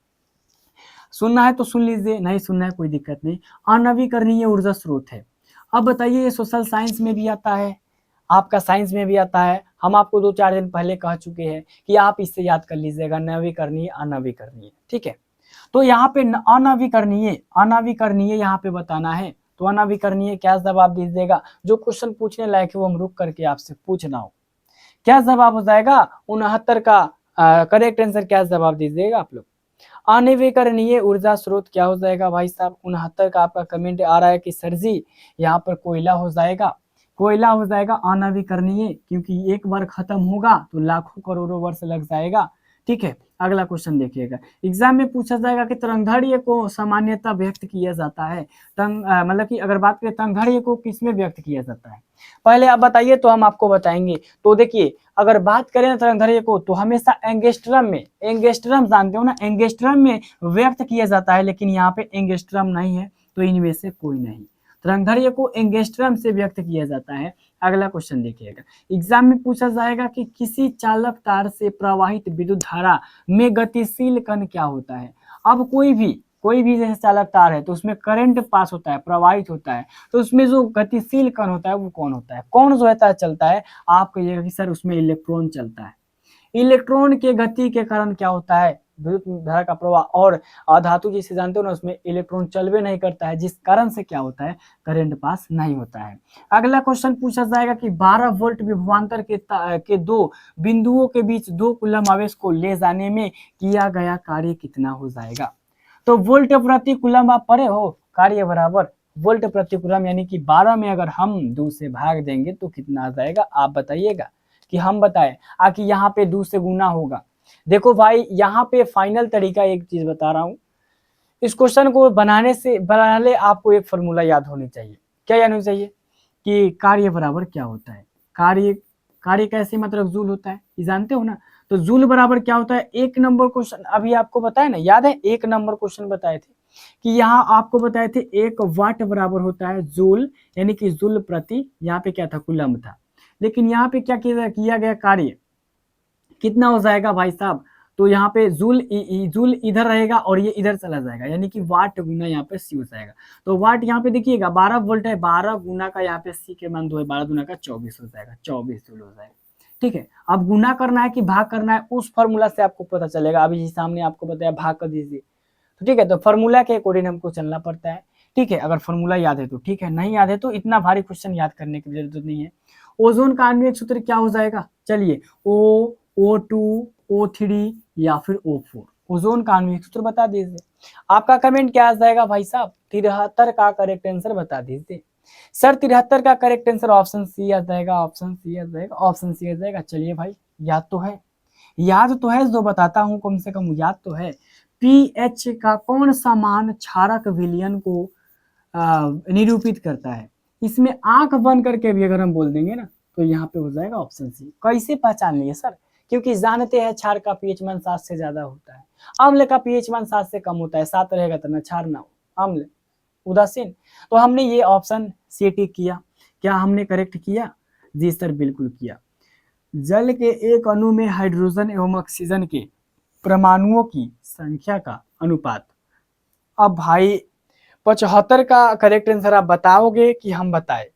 Speaker 1: सुनना है तो सुन लीजिए, नहीं सुनना है कोई दिक्कत नहीं। अनवीकरणीय ऊर्जा स्रोत है। अब बताइए, ये सोशल साइंस में भी आता है, आपका साइंस में भी आता है। हम आपको 2-4 दिन पहले कह चुके हैं कि आप इससे याद कर लीजिएगा, नवीकरणीय अनवीकरणीय। ठीक है, तो यहाँ पे अनवीकरणीय, अनवीकरणीय यहाँ पे बताना है। तो अनवीकरणीय क्या जवाब दीजिएगा, जो क्वेश्चन पूछने लायक है वो हम रुक करके आपसे पूछना हो। क्या जवाब हो जाएगा, 69 का करेक्ट आंसर क्या जवाब दीजिएगा आप लोग। अनवीकरणीय ऊर्जा स्रोत क्या हो जाएगा भाई साहब, 69 का आपका कमेंट आ रहा है कि सर जी यहाँ पर कोयला हो जाएगा, कोयला हो जाएगा अनवीकरणीय, क्योंकि एक बार खत्म होगा तो लाखों करोड़ों वर्ष लग जाएगा। ठीक है, अगला क्वेश्चन देखिएगा, एग्जाम में पूछा जाएगा कि तरंगदैर्घ्य को सामान्यतः व्यक्त किया जाता है। मतलब कि अगर बात करें तरंगदैर्घ्य को किसमें व्यक्त किया जाता है, पहले आप बताइए तो हम आपको बताएंगे। तो देखिए, अगर बात करें ना तरंगदैर्घ्य को तो हमेशा एंगस्ट्रम में, एंगस्ट्रम जानते हो ना, एंगस्ट्रम में व्यक्त किया जाता है, लेकिन यहाँ पे एंगस्ट्रम नहीं है तो इनमें से कोई नहीं। तरंगदैर्घ्य को एंगस्ट्रम से व्यक्त किया जाता है। अगला क्वेश्चन देखिएगा, एग्जाम में पूछा जाएगा कि किसी चालक तार से प्रवाहित विद्युत धारा में गतिशील कण क्या होता है। अब कोई भी जैसे चालक तार है तो उसमें करंट पास होता है, प्रवाहित होता है, तो उसमें जो गतिशील कण होता है वो कौन होता है, कौन जो होता है चलता है। आप कहिएगा कि सर उसमें इलेक्ट्रॉन चलता है। इलेक्ट्रॉन के गति के कारण क्या होता है, विद्युत धारा का प्रवाह। और अधातु जिसे जानते हो ना, उसमें इलेक्ट्रॉन चलवे नहीं करता है, जिस कारण से क्या होता है, करंट पास नहीं होता है। अगला क्वेश्चन पूछा जाएगा कि 12 वोल्ट विभवांतर के दो बिंदुओं के बीच 2 कूलम आवेश को ले जाने में किया गया कार्य कितना हो जाएगा। तो वोल्ट प्रति कूलम आप पढ़े हो, कार्य बराबर वोल्ट प्रति कूलम, यानी कि 12 में अगर हम 2 से भाग देंगे तो कितना आ जाएगा, आप बताइएगा कि हम बताएं। आकि यहाँ पे 2 से गुना होगा। देखो भाई, यहाँ पे फाइनल तरीका एक चीज बता रहा हूँ, इस क्वेश्चन को बनाने से पहले आपको एक फॉर्मूला याद होनी चाहिए। क्या याद होनी चाहिए कि कार्य बराबर क्या होता है, कार्य कैसे मतलब जूल होता है, ये जानते हो ना। तो जूल बराबर क्या होता है, 1 नंबर क्वेश्चन अभी आपको बताया ना, याद है 1 नंबर क्वेश्चन बताए थे कि यहाँ आपको बताए थे 1 वाट बराबर होता है जूल, यानी कि जूल प्रति, यहाँ पे क्या था, कूलम था। लेकिन यहाँ पे क्या किया गया, कार्य कितना हो जाएगा भाई साहब। तो यहाँ पे जूल इधर रहेगा और ये इधर चला जाएगा, यानी कि वाट गुना यहाँ पे सी हो जाएगा। तो वाट यहाँ पे देखिएगा 12 वोल्ट है, 12 गुना का यहाँ पे सी के मान 2 है, 12 गुना का 24 हो जाएगा, 24 जूल हो जाएगा। ठीक है, अब गुना करना है कि भाग करना है, उस फॉर्मूला से आपको पता चलेगा। अभी सामने आपको बताया भाग कर दीजिए, तो ठीक है, तो फॉर्मूला के अकॉर्डिंग हमको चलना पड़ता है। ठीक है, अगर फॉर्मूला याद है तो ठीक है, नहीं याद है तो इतना भारी क्वेश्चन याद करने की जरूरत नहीं है। ओजोन का आण्विक सूत्र क्या हो जाएगा, चलिए O2 O3 या फिर O4, ओजोन का आण्विक सूत्र बता दीजिए। आपका कमेंट क्या आ जाएगा भाई साहब, 73 का करेक्ट आंसर बता दीजिए। सर 73 का करेक्ट आंसर ऑप्शन सी आ जाएगा, ऑप्शन सी आ जाएगा, ऑप्शन सी आ जाएगा। चलिए भाई, याद तो है, याद तो है, जो बताता हूं कम से कम याद तो है। पीएच का कौन सा मान क्षारक विलयन को निरूपित करता है। इसमें आंख बंद करके भी अगर हम बोल देंगे ना तो यहाँ पे हो जाएगा ऑप्शन सी। कैसे पहचान लिए सर, क्योंकि जानते हैं क्षार का पीएच मान 7 से ज्यादा होता है, अम्ल का पीएच मान 7 से कम होता है, 7 रहेगा तो ना क्षार ना हो, अम्ल उदासीन। तो हमने ये ऑप्शन सी टिक किया। क्या हमने करेक्ट किया, जी सर बिल्कुल किया। जल के एक अणु में हाइड्रोजन एवं ऑक्सीजन के परमाणुओं की संख्या का अनुपात अब भाई 75 का करेक्ट आंसर आप बताओगे कि हम बताए?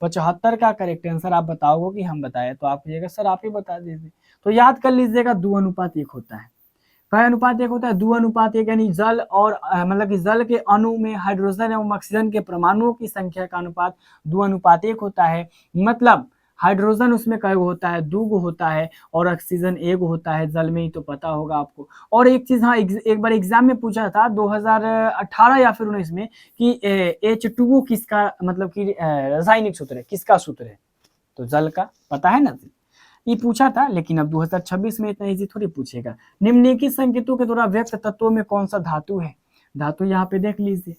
Speaker 1: 75 का करेक्ट आंसर आप बताओगे कि हम बताए? तो आप कहिएगा सर आप ही बता दीजिए। तो याद कर लीजिएगा 2:1 होता है। क्या अनुपात 1 होता है? 2:1 यानी जल और मतलब कि जल के अणु में हाइड्रोजन एवं ऑक्सीजन के परमाणुओं की संख्या का अनुपात 2:1 होता है। मतलब हाइड्रोजन उसमें कई होता है? 2 होता है और ऑक्सीजन 1 होता है। जल में ही तो पता होगा आपको। और एक चीज, हाँ, एक बार एग्जाम में पूछा था 2018 या फिर 19 में कि H2O किसका मतलब कि रासायनिक सूत्र है, किसका सूत्र है? तो जल का पता है ना, ये पूछा था। लेकिन अब 2026 में इतना इजी थोड़ी पूछेगा। निम्नलिखित संकेतों के द्वारा व्यक्त तत्वों में कौन सा धातु है? धातु यहाँ पे देख लीजिए।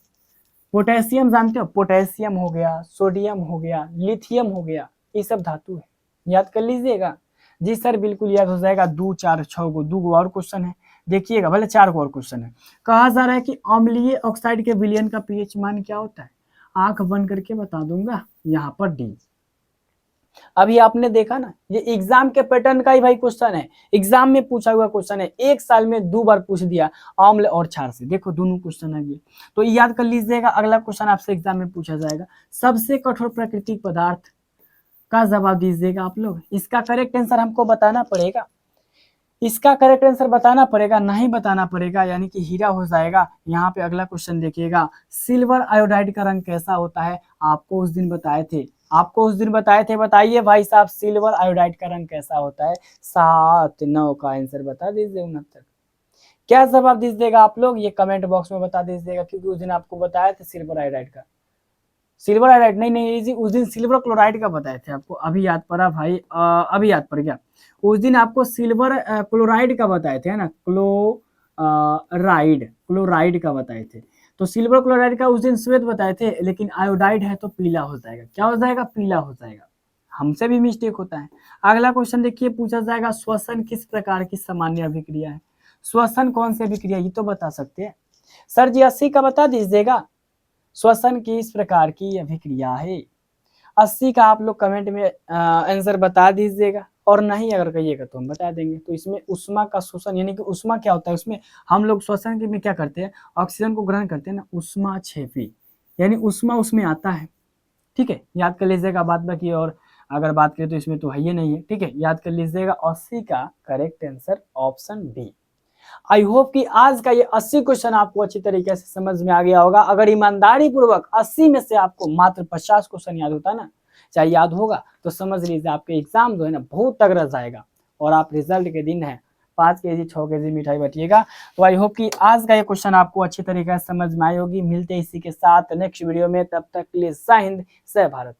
Speaker 1: पोटेशियम जानते हो? पोटेशियम हो गया, सोडियम हो गया, लिथियम हो गया, ये सब धातु है। याद कर लीजिएगा। जी सर बिल्कुल याद हो जाएगा। 2 4 6 गो, 2 गो और क्वेश्चन है, देखिएगा भले 4 गो और क्वेश्चन है। कहा जा रहा है कि अम्लीय ऑक्साइड के विलयन का पीएच मान क्या होता है? आंख बंद करके बता दूंगा, यहाँ पर डी। अभी आपने देखा ना, ये एग्जाम के पैटर्न का ही भाई क्वेश्चन है, एग्जाम में पूछा हुआ क्वेश्चन है, एक साल में 2 बार पूछ दिया अम्ल और क्षार से। देखो दोनों क्वेश्चन है ये, तो याद कर लीजिएगा। अगला क्वेश्चन आपसे एग्जाम में पूछा जाएगा, सबसे कठोर प्राकृतिक पदार्थ का जवाब दीजिएगा आप लोग। इसका करेक्ट आंसर हमको बताना पड़ेगा, इसका करेक्ट आंसर बताना पड़ेगा, नहीं बताना पड़ेगा यानी कि हीरा हो जाएगा। यहाँ पे अगला क्वेश्चन देखिएगा, सिल्वर आयोडाइड का रंग कैसा होता है? आपको उस दिन बताए थे, आपको उस दिन बताए थे। बताइए भाई साहब, सिल्वर आयोडाइड का रंग कैसा होता है? 7 9 का आंसर बता दीजिए। 69 क्या जवाब दीजिएगा आप लोग? ये कमेंट बॉक्स में बता दीजिएगा, क्योंकि उस दिन आपको बताया था सिल्वर आयोडाइड का। सिल्वर आयोडाइड नहीं जी, उस दिन सिल्वर क्लोराइड का बताए थे आपको। अभी याद पड़ा भाई, अभी याद पड़ गया। उस दिन आपको सिल्वर क्लोराइड का बताए थे, है ना, क्लोराइड का बताए थे। तो सिल्वर क्लोराइड का उस दिन श्वेत बताए थे, लेकिन आयोडाइड है तो पीला हो जाएगा। क्या हो जाएगा? पीला हो जाएगा। हमसे भी मिस्टेक होता है। अगला क्वेश्चन देखिए, पूछा जाएगा श्वसन किस प्रकार की सामान्य अभिक्रिया है? श्वसन कौन सी अभिक्रिया, ये तो बता सकते हैं सर जी। 80 का बता दीजिएगा, श्वसन किस प्रकार की अभिक्रिया है? 80 का आप लोग कमेंट में आंसर बता दीजिएगा, और नहीं अगर कहिएगा तो हम बता देंगे। तो इसमें उष्मा का शोषण, यानी कि उष्मा क्या होता है, उसमें हम लोग श्वसन के में क्या करते हैं? ऑक्सीजन को ग्रहण करते हैं ना, उष्मा क्षेपी, यानी उष्मा उसमें आता है। ठीक है, याद कर लीजिएगा। बात बाकी और अगर बात करें तो इसमें तो है ही नहीं है। ठीक है, याद कर लीजिएगा। 80 का correct answer option B. I hope कि आज का ये 80 क्वेश्चन आपको अच्छी तरीके से समझ में आ गया होगा। अगर ईमानदारी पूर्वक 80 में से आपको मात्र 50 क्वेश्चन याद होता ना, चाहे याद होगा, तो समझ लीजिए आपके एग्जाम जो है ना बहुत तगड़ा जाएगा, और आप रिजल्ट के दिन है 5 केजी 6 केजी मिठाई बटिएगा। तो आई होप कि आज का ये क्वेश्चन आपको अच्छी तरीके से समझ में आई होगी। मिलते इसी के साथ नेक्स्ट वीडियो में, तब तक के लिए जय हिंद जय भारत।